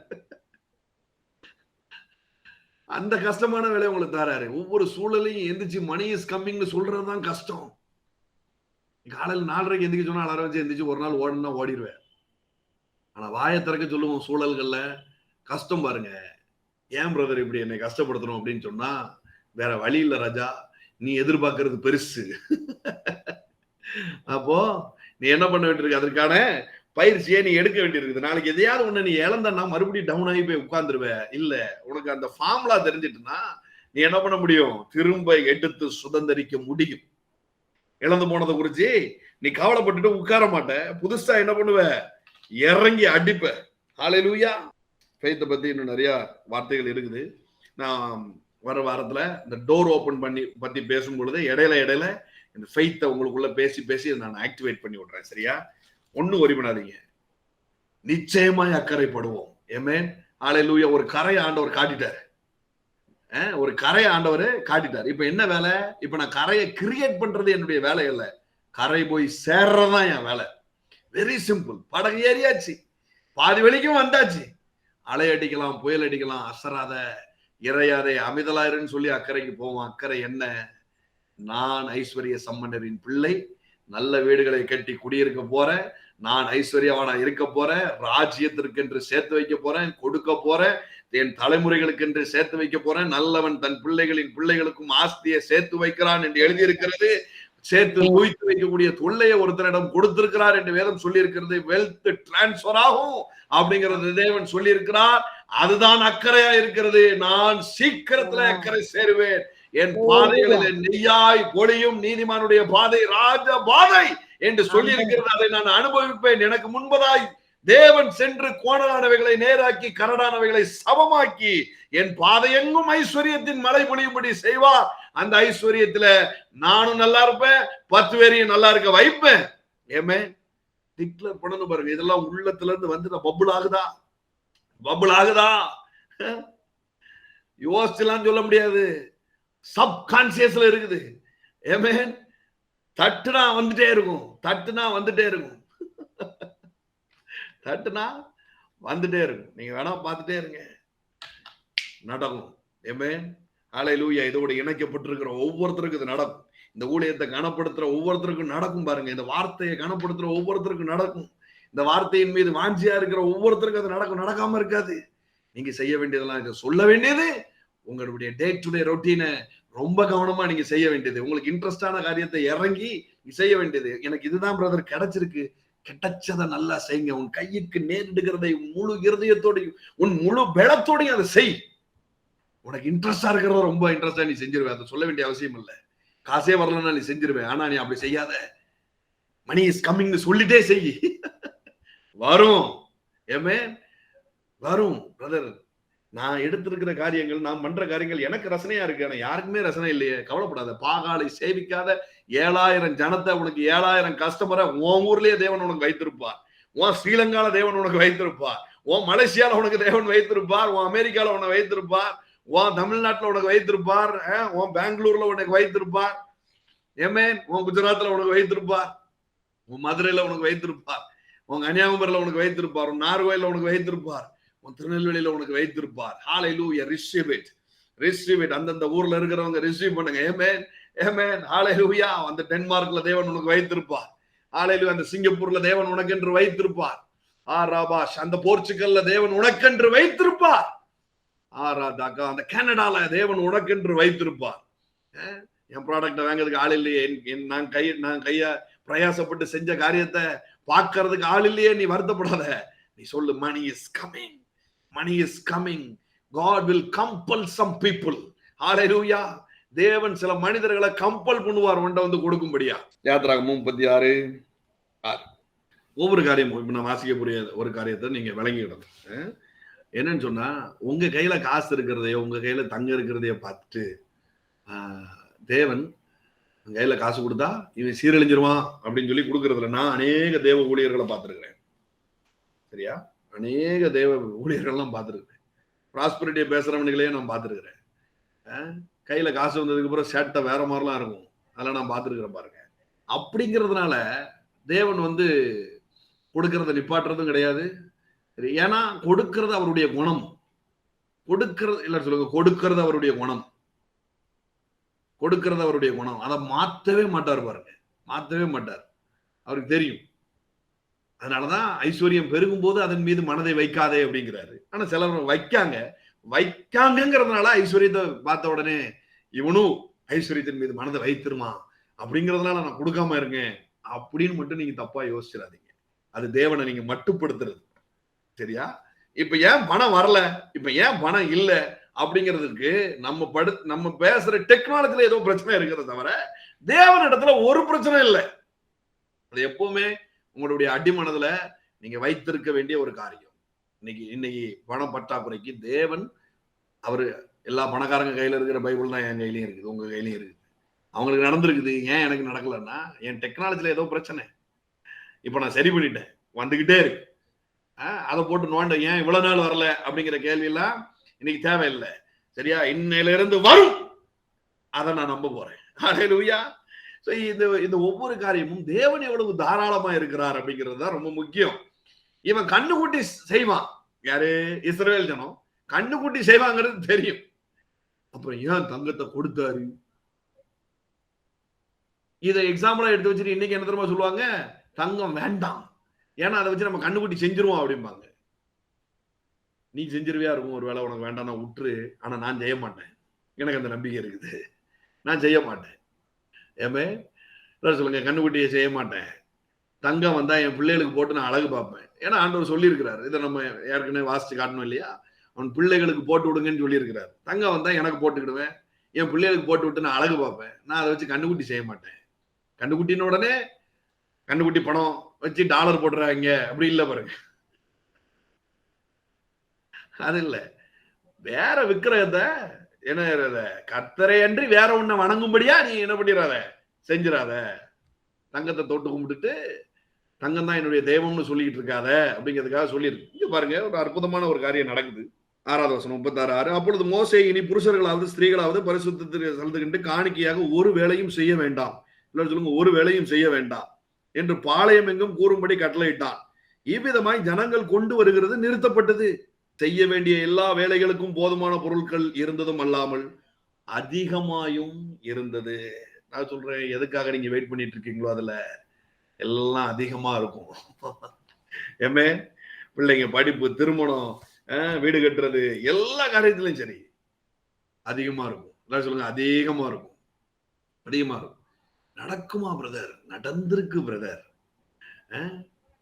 அந்த கஷ்டமான வேலையை உங்களுக்கு தராரு. ஒவ்வொரு சூழலையும் எந்திரிச்சு மணி இஸ் கம்மிங்னு சொல்றதுதான் கஷ்டம். காலையில் 4:30 எந்திரிக்க சொன்னா அலாரம் வச்சு எந்திரிச்சு ஒரு நாள் ஓடணும்னா ஓடிடுவேன். ஆனா வாயை திறக்க சொல்லுவோம் சூழல்கள்ல கஷ்டம். பாருங்க, ஏன் பிரதர் இப்படி என்னை கஷ்டப்படுத்தணும் அப்படின்னு சொன்னா வேற வழி இல்ல ராஜா, நீ எதிர்பார்க்கறது பெருசு. அப்போ நீ என்ன பண்ண வேண்டியிருக்கு, அதற்கான பயிற்சியை நீ எடுக்க வேண்டியிருக்குது. நாளைக்கு எதையாவது ஒண்ணு நீ இழந்தன்னா மறுபடியும் டவுன் ஆகி போய் உட்கார்ந்துருவ. இல்ல, உனக்கு அந்த ஃபார்முலா தெரிஞ்சிட்டுனா நீ என்ன பண்ண முடியும், திரும்ப எடுத்து சுதந்திரிக்க முடியும். இழந்து போனதை குறிச்சு நீ கவலைப்பட்டுட்டு உட்கார மாட்ட, புதுசா என்ன பண்ணுவ, இறங்கி அடிப்ப. ஹல்லேலூயா. ஃபெய்த்தை பத்தி இன்னும் நிறைய வார்த்தைகள் இருக்குது. நான் வர வாரத்துல இந்த டோர் ஓபன் பத்தி பேசும் பொழுது இடையில இந்த ஃபெய்த்தை உங்களுக்குள்ள பேசி நான் ஆக்டிவேட் பண்ணி விடுறேன். சரியா? ஒண்ணும் ஒரி பண்ணாதீங்க, நிச்சயமாய் அக்கறைப்படுவோம். ஆமென். ஹல்லேலூயா. ஒரு கரை ஆண்டவர் காட்டிட்டார், ஒரு கரை ஆண்டவர் காட்டிட்டார். இப்ப என்ன வேலை? இப்ப நான் கரையை கிரியேட் பண்றது என்னுடைய வேலை இல்ல, கரை போய் சேர்றதுதான் என் வேலை. Very simple. படகு ஏறியாச்சு, பாதி வலிக்கும் வந்தாச்சு. அலை அடிக்கலாம், புயல் அடிக்கலாம், அசராத இறையாதே அமிதலாயிருன்னு சொல்லி அக்கறைக்கு போவோம். அக்கறை என்ன? நான் ஐஸ்வர்ய சம்பன்னரின் பிள்ளை, நல்ல வீடுகளை கட்டி குடியிருக்க போறேன், நான் ஐஸ்வர்யவானா இருக்க போறேன், ராஜ்யத்திற்கு என்று சேர்த்து வைக்க போறேன், கொடுக்க போறேன், என் தலைமுறைகளுக்கு என்று சேர்த்து வைக்க போறேன். நல்லவன் தன் பிள்ளைகளின் பிள்ளைகளுக்கும் ஆஸ்தியை சேர்த்து வைக்கிறான் என்று எழுதியிருக்கிறது. சேர்த்து குவித்து வைக்கக்கூடிய தொல்லையை ஒருத்தரிடம் கொடுத்திருக்கிறார் என்று வேதம் சொல்லி இருக்கிறது. வெல்த் டிரான்ஸ்பர் ஆகும் அப்படிங்கிறது தேவன் சொல்லி இருக்கிறார். அதுதான் அக்கறையா இருக்கிறது. நான் சீக்கிரத்துல அக்கறை சேருவேன். என் பாதைகளில் நெய்யாய் பொழியும் நீதிமானுடைய பாதை ராஜ பாதை என்று சொல்லி இருக்கிறது. அதை நான் அனுபவிப்பேன். எனக்கு முன்பதாய் தேவன் சென்று கோணலானவைகளை நேராக்கி கரடானவைகளை சமமாக்கி என் பாதை எங்கும் ஐஸ்வர்யத்தின் மழை பொழியும்படி செய்வார். அந்த ஐஸ்வர்யத்துல நானும் நல்லா இருப்பேன், 10 பேரையும் நல்லா இருக்க வைப்பேன். ஏமே டிக்ளேர் பண்ணணும் பாருங்க. இதெல்லாம் உள்ளத்துல இருந்து வந்து பபுள் ஆகுதா, பபுள் ஆகுதா? யோசிச்சுலாம் சொல்ல முடியாது, சப்கான்சியஸ்ல இருக்குது. ஏமே தட்டுனா வந்துட்டே இருக்கும், தட்டுனா வந்துட்டே இருக்கும், தட்டுனா வந்துட்டே இருக்கும். நீங்க வேணா பார்த்துட்டே இருங்க, நடக்கும். ஏமே ஹல்லேலூயா. இதோட இணைக்கப்பட்டிருக்கிற ஒவ்வொருத்தருக்கும் இது நடக்கும். இந்த ஊழியத்தை கனப்படுத்துற ஒவ்வொருத்தருக்கும் நடக்கும் பாருங்க. இந்த வார்த்தையை கனப்படுத்துற ஒவ்வொருத்தருக்கும் நடக்கும். இந்த வார்த்தையின் மீது வாஞ்சியா இருக்கிற ஒவ்வொருத்தருக்கும் அது நடக்கும். நடக்காம இருக்காது. நீங்க செய்ய வேண்டியதெல்லாம் இதை சொல்ல வேண்டியது, உங்களுடைய டே டு டே ரொட்டீனை ரொம்ப கவனமா நீங்க செய்ய வேண்டியது. உங்களுக்கு இன்ட்ரெஸ்டான காரியத்தை இறங்கி செய்ய வேண்டியது. எனக்கு இதுதான் பிரதர் கிடைச்சிருக்கு, கிடைச்சதை நல்லா செய்யுங்க. உன் கைக்கு நேரிடுகிறதை முழு இருதயத்தோடையும் உன் முழு பலத்தோடையும் அதை செய். உனக்கு இன்ட்ரெஸ்டா இருக்கிறத ரொம்ப இன்ட்ரெஸ்டா நீ செஞ்சிருவே. அதை சொல்ல வேண்டிய அவசியம் இல்லை. காசே வரலன்னா நீ செஞ்சிருவேன். ஆனா நீ அப்படி செய்யாத. மணி இஸ் கம்மிங்னு சொல்லிட்டே செய். வரும். ஏமே வரும் பிரதர். நான் எடுத்திருக்கிற காரியங்கள், நான் பண்ற காரியங்கள் எனக்கு ரசனையா இருக்கு. ஆனா யாருக்குமே ரசனை இல்லையே. கவலைப்படாத. பாகாலை சேவிக்காத 7000 ஜனத்தை, உனக்கு 7000 கஸ்டமரை உன் ஊர்லயே தேவன் உனக்கு வைத்திருப்பார். உன் ஸ்ரீலங்கால தேவன் உனக்கு வைத்திருப்பார். உன் மலேசியால உனக்கு தேவன் வைத்திருப்பார். உன் அமெரிக்கால உனக்கு வைத்திருப்பார். உன் தமிழ்நாட்டுல உனக்கு வைத்திருப்பார். உன் பெங்களூர்ல உனக்கு வைத்திருப்பார். ஏமே உன் குஜராத்ல உனக்கு வைத்திருப்பார். உன் மதுரையில உனக்கு வைத்திருப்பார். உன் கன்னியாகுமரியில உனக்கு வைத்திருப்பார். உன் நார்வேல உனக்கு வைத்திருப்பார். உன் திருநெல்வேலியில உனக்கு வைத்திருப்பார். ஹalleluya, receive it, receive it. அந்தந்த ஊர்ல இருக்கிறவங்க ரிசீவ் பண்ணுங்க. ஆமென், ஆமென், ஹalleluya. அந்த டென்மார்க்ல தேவன் உனக்கு வைத்திருப்பார். ஹalleluya. அந்த சிங்கப்பூர்ல தேவன் உனக்கென்று வைத்திருப்பார். ஆராபாஷ். அந்த போர்ச்சுகல்ல தேவன் உனக்கென்று வைத்திருப்பார். ஆராதாக்கா. அந்த கனடால தேவன் உனக்கென்று வைத்திருப்பார். என் ப்ராடக்ட வாங்குறதுக்கு ஆள் இல்லையே, நான் கைய பிரயாசப்பட்டு செஞ்ச காரியத்தை பார்க்கறதுக்கு ஆள் இல்லையே, நீ வருத்தப்படாத. நீ சொல்லு, money is coming, money is coming. God will compel some people. Hallelujah. தேவன் சில மனிதர்களை கம்பல் பண்ணுவார் உண்ட வந்து கொடுக்கும்படியா. யாத்திராகமம் 36:6. ஒவ்வொரு காரியமும் இப்ப நான் வாசிக்க புரிய ஒரு காரியத்தை நீங்க விளங்கிடணும். என்னன்னு சொன்னா, உங்க கையில காசு இருக்கிறதையோ உங்க கையில தங்க இருக்கிறதையோ பார்த்துட்டு தேவன் கையில காசு கொடுத்தா இவன் சீரழிஞ்சிருவான் அப்படின்னு சொல்லி கொடுக்கறதுல நான் அநேக தேவ ஊழியர்களை பார்த்திருக்கிறேன். சரியா? அநேக தேவ ஊழியர்கள்லாம் பார்த்திருக்கிறேன். ப்ராஸ்பரிட்டியை பேசுறவனுங்களே நான் பார்த்திருக்கிறேன். கையில காசு வந்ததுக்கு அப்புறம் சேட்டை வேற மாதிரிலாம் இருக்கும். அதெல்லாம் நான் பார்த்திருக்கிறேன் பாருங்க. அப்படிங்கிறதுனால தேவன் வந்து கொடுக்கறத நிப்பாட்டுறதும் கிடையாது. ஏன்னா கொடுக்கிறது அவருடைய குணம். கொடுக்கிறது இல்ல சொல்லுங்க, கொடுக்கிறது அவருடைய குணம். கொடுக்கிறது அவருடைய குணம். அதை மாற்றவே மாட்டார் பாருங்க, மாற்றவே மாட்டார். அவருக்கு தெரியும். அதனாலதான் ஐஸ்வர்யம் பெருகும் போது அதன் மீது மனதை வைக்காதே அப்படிங்கிறாரு. ஆனா சிலர் வைக்காங்கிறதுனால ஐஸ்வர்யத்தை பார்த்த உடனே இவனும் ஐஸ்வர்யத்தின் மீது மனதை வைத்திருமா அப்படிங்கிறதுனால நான் கொடுக்காம இருக்கேன் அப்படின்னு மட்டும் நீங்க தப்பா யோசிச்சிடாதீங்க. அது தேவனை நீங்க மட்டுப்படுத்துறது. சரியா? இப்ப ஏன் பணம் வரல, இப்ப ஏன் பணம் இல்ல அப்படிங்கிறதுக்கு நம்ம பேசுற டெக்னாலஜில ஏதோ பிரச்சனை இருக்கிறத தவிர தேவனிடத்துல ஒரு பிரச்சனை இல்லை. அது எப்பவுமே உங்களுடைய அடிமனதுல நீங்க வைத்திருக்க வேண்டிய ஒரு காரியம். இன்னைக்கு பண பற்றாக்குறைக்கு தேவன் அவரு எல்லா பணக்காரங்க கையில இருக்கிற பைபிள் தான் என் கையிலயும் இருக்குது, உங்க கையிலயும் இருக்குது. அவங்களுக்கு நடந்திருக்குது. ஏன் எனக்கு நடக்கலன்னா என் டெக்னாலஜில ஏதோ பிரச்சனை. இப்ப நான் சரி பண்ணிட்டேன், வந்துகிட்டே இருக்கு. அதை போட்டு நோண்ட ஏன் இவ்வளவு நாள் வரல அப்படிங்கிற கேள்வி எல்லாம் இன்னைக்கு தேவையில்லை. சரியா? இன்னையில இருந்து வரும். அதை நான் நம்ப போறேன். ஹல்லேலூயா. இந்த ஒவ்வொரு காரியமும் தேவன் எவ்வளவு தாராளமா இருக்கிறார் அப்படிங்கிறது தான் ரொம்ப முக்கியம். இவன் கண்ணுக்குட்டி செய்வான். யாரு? இஸ்ரவேல் ஜனம் கண்ணுக்குட்டி செய்வாங்கிறது தெரியும். அப்புறம் ஏன் தங்கத்தை கொடுத்தாரு? இதை எக்ஸாம்பிளா எடுத்து வச்சுட்டு இன்னைக்கு என்ன தெரியுமா சொல்லுவாங்க? தங்கம் வேண்டாம், ஏன்னா அதை வச்சு நம்ம கண்ணுக்குட்டி செஞ்சிருவோம் அப்படிம்பாங்க. நீ செஞ்சிருவியா இருக்கும், ஒரு வேளை உனக்கு வேண்டாம், நான் விட்டுரு. ஆனா நான் செய்ய மாட்டேன். எனக்கு அந்த நம்பிக்கை இருக்குது, நான் செய்ய மாட்டேன். ஏமே சொல்லுங்க, கண்ணுக்குட்டியை செய்ய மாட்டேன். தங்கம் வந்தா என் பிள்ளைகளுக்கு போட்டு நான் அழகு பார்ப்பேன். ஏன்னா ஆண்டவர் சொல்லி இருக்கிறார். இதை நம்ம ஏற்கனவே வாசிச்சு காட்டணும் இல்லையா? அவன் பிள்ளைகளுக்கு போட்டு விடுங்கன்னு சொல்லி இருக்கிறார். தங்கம் வந்தா எனக்கு போட்டுக்கிடுவேன், என் பிள்ளைகளுக்கு போட்டு விட்டு நான் அழகு பார்ப்பேன். நான் அதை வச்சு கண்ணுக்குட்டி செய்ய மாட்டேன். கண்ணுக்குட்டின்னு உடனே கண்ணுக்குட்டி பணம் வச்சு டாலர் போட்டுறாங்க அப்படி இல்லை பாருங்க. அது இல்ல, வேற விக்கிரகத்தை என்ன கர்த்தரை அன்றி வேற ஒண்ண வணங்கும்படியா நீ என்ன பண்ணிடாத, செஞ்சிடாத. தங்கத்தை தொட்டு கும்பிட்டுட்டு தங்கம் தான் என்னுடைய தெய்வம்னு சொல்லிட்டு இருக்காத அப்படிங்கிறதுக்காக சொல்லியிருக்கு. இங்க பாருங்க, ஒரு அற்புதமான ஒரு காரியம் நடக்குது. 6வது வசனம் 36. அப்பொழுது மோசே, இனி புருஷர்களாவது ஸ்திரீகளாவது பரிசுத்தத்திற்கு செலுத்துகின்ற காணிக்கையாக ஒரு வேலையும் செய்ய வேண்டாம், இல்ல சொல்லுங்க, ஒரு வேலையும் செய்ய வேண்டாம் என்று பாளையம் எங்கும் கூறும்படி கட்டளையிட்டான். இவ்விதமாய் ஜனங்கள் கொண்டு வருகிறது நிறுத்தப்பட்டது. செய்ய வேண்டிய எல்லா வேலைகளுக்கும் போதுமான பொருட்கள் இருந்ததும் அல்லாமல் அதிகமாயும் இருந்தது. நான் சொல்றேன், எதுக்காக நீங்க வெயிட் பண்ணிட்டு இருக்கீங்களோ அதுல எல்லாம் அதிகமா இருக்கும். ஏமே பிள்ளைங்க படிப்பு, திருமணம், வீடு கட்டுறது, எல்லா காரியத்திலும் சரி அதிகமா இருக்கும். சொல்லுங்க, அதிகமா இருக்கும், அதிகமா இருக்கும். நடக்குமா பிரதர்? நடந்திருக்கு பிரதர்.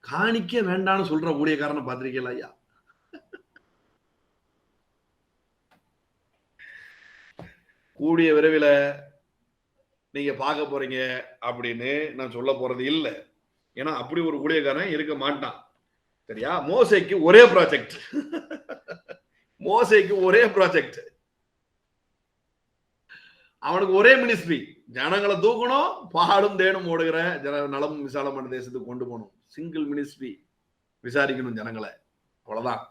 காணிக்க வேண்டாம்னு சொல்ற ஊழியக்காரனை பார்த்திருக்கீங்களா ஐயா? கூடிய விரைவில் நீங்க பார்க்க போறீங்க அப்படின்னு நான் சொல்ல போறது இல்லை. ஏன்னா அப்படி ஒரு ஊழியக்காரன் இருக்க மாட்டான். சரியா? மோசேக்கு ஒரே ப்ராஜெக்ட். மோசேக்கு ஒரே ப்ராஜெக்ட். அவனுக்கு ஒரே மினிஸ்ட்ரி. ஜனங்களை தூக்கணும், பாடும் தேனும் ஓடுகிற நலமும் விசாலமான தேசத்துக்கு கொண்டு போகணும். Single ministry. விசாரிக்கணும் ஜனங்களை, அவ்வளவுதான்.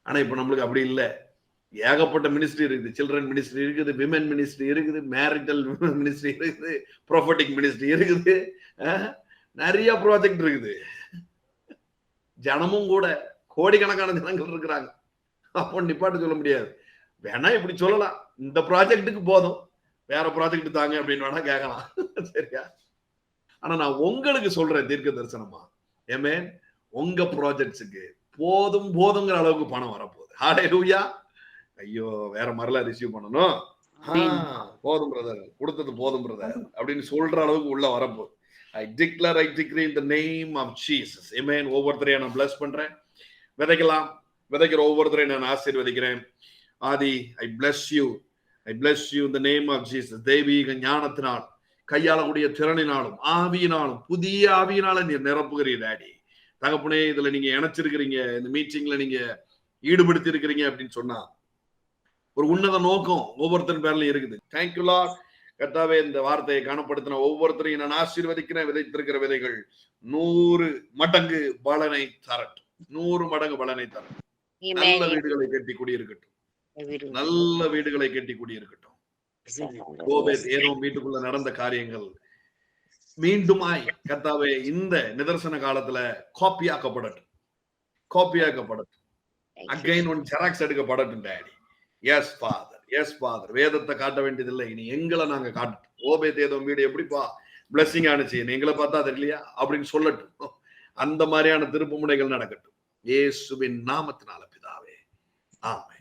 ஆனா இப்ப நம்மளுக்கு அப்படி இல்லை. ஏகப்பட்ட மினிஸ்ட்ரி இருக்குது. சில்ட்ரன் மினிஸ்ட்ரி இருக்குது, விமென் மினிஸ்ட்ரி இருக்குது, மேரிட்டல் மினிஸ்ட்ரி இருக்குது, ப்ரொஃபட்டிக் மினிஸ்ட்ரி இருக்குது, நிறைய ப்ராஜெக்ட் இருக்குது. ஜனமும் கூட கோடிக்கணக்கான ஜனங்கள் இருக்கிறாங்க. அப்போ நிப்பாட்டு சொல்ல முடியாது. வேணா இப்படி சொல்லலாம், இந்த ப்ராஜெக்டுக்கு போதும், வேற ப்ராஜெக்ட் தாங்க அப்படின்னு வேணா கேட்கலாம். சரியா? ஆனா நான் உங்களுக்கு சொல்றேன் தீர்க்க தரிசனமா, ஏமே உங்க ப்ராஜெக்ட்ஸுக்கு போதும் போதுங்கிற அளவுக்கு பணம் வரப்போகுது. ஹல்லேலூயா. ஐயோ வேற மாதிரிலாம் ரிசீவ் பண்ணணும், போதும் பிரதர், கொடுத்தது போதும் பிரதர் அப்படின்னு சொல்ற அளவுக்கு உள்ள வரப்போகுது. I decree in the name of Jesus. Amen. ஒவ்வொருத்தரையும் நான் bless பண்றேன். விதைக்கலாம், விதைக்கிற ஒவ்வொருத்தரையும் நான் ஆசீர்வதிக்கிறேன். ஆதி, I bless you in the name of Jesus. தெய்வீக ஞானத்தினால், கையாளக்கூடிய திறனினாலும், ஆவியினாலும், புதிய ஆவியினால நீ நிரப்புகிறீர் டாடி. தகப்பனே, இதுல நீங்க இணைச்சிருக்கிறீங்க, இந்த மீட்டிங்ல நீங்க ஈடுபடுத்தி இருக்கிறீங்க அப்படின்னு சொன்னா ஒரு உன்னத நோக்கம் ஒவ்வொருத்தரும் பேர்லயும் இருக்குது. Thank you Lord. கர்த்தாவே, இந்த வார்த்தையை காணப்படுத்தின ஒவ்வொருத்தரையும் நான் ஆசீர்வதிக்கிறேன். விதைத்திருக்கிற விதைகள் 100 மடங்கு பலனை தரட்டும். 100 மடங்கு பலனை தரட்டும். நல்ல வீடுகளை கட்டி குடியிருக்கட்டும். நல்ல வீடுகளை கட்டி குடியிருக்கட்டும். ஏதோ வீட்டுக்குள்ள நடந்த காரியங்கள் மீண்டுமாய் கர்த்தாவே இந்த நிதர்சன காலத்துல காப்பியாக்கப்படட்டும். காப்பியாக்கப்படட்டும். அகைன் ஒன் ஜெராக்ஸ் எடுக்கப்படட்டும் daddy. Yes father, yes father. வேதத்தை காட்ட வேண்டியதில்லை, இனி எங்களை நாங்க காட்டட்டும். ஓபேத் ஏதோம் வீடு எப்படிப்பா பிளஸிங் ஆனிச்சு, எங்களை பார்த்தா தெரியலையா அப்படின்னு சொல்லட்டும். அந்த மாதிரியான திருப்பு முனைகள் நடக்கட்டும். இயேசுவின் நாமத்தினால பிதாவே, ஆமென்.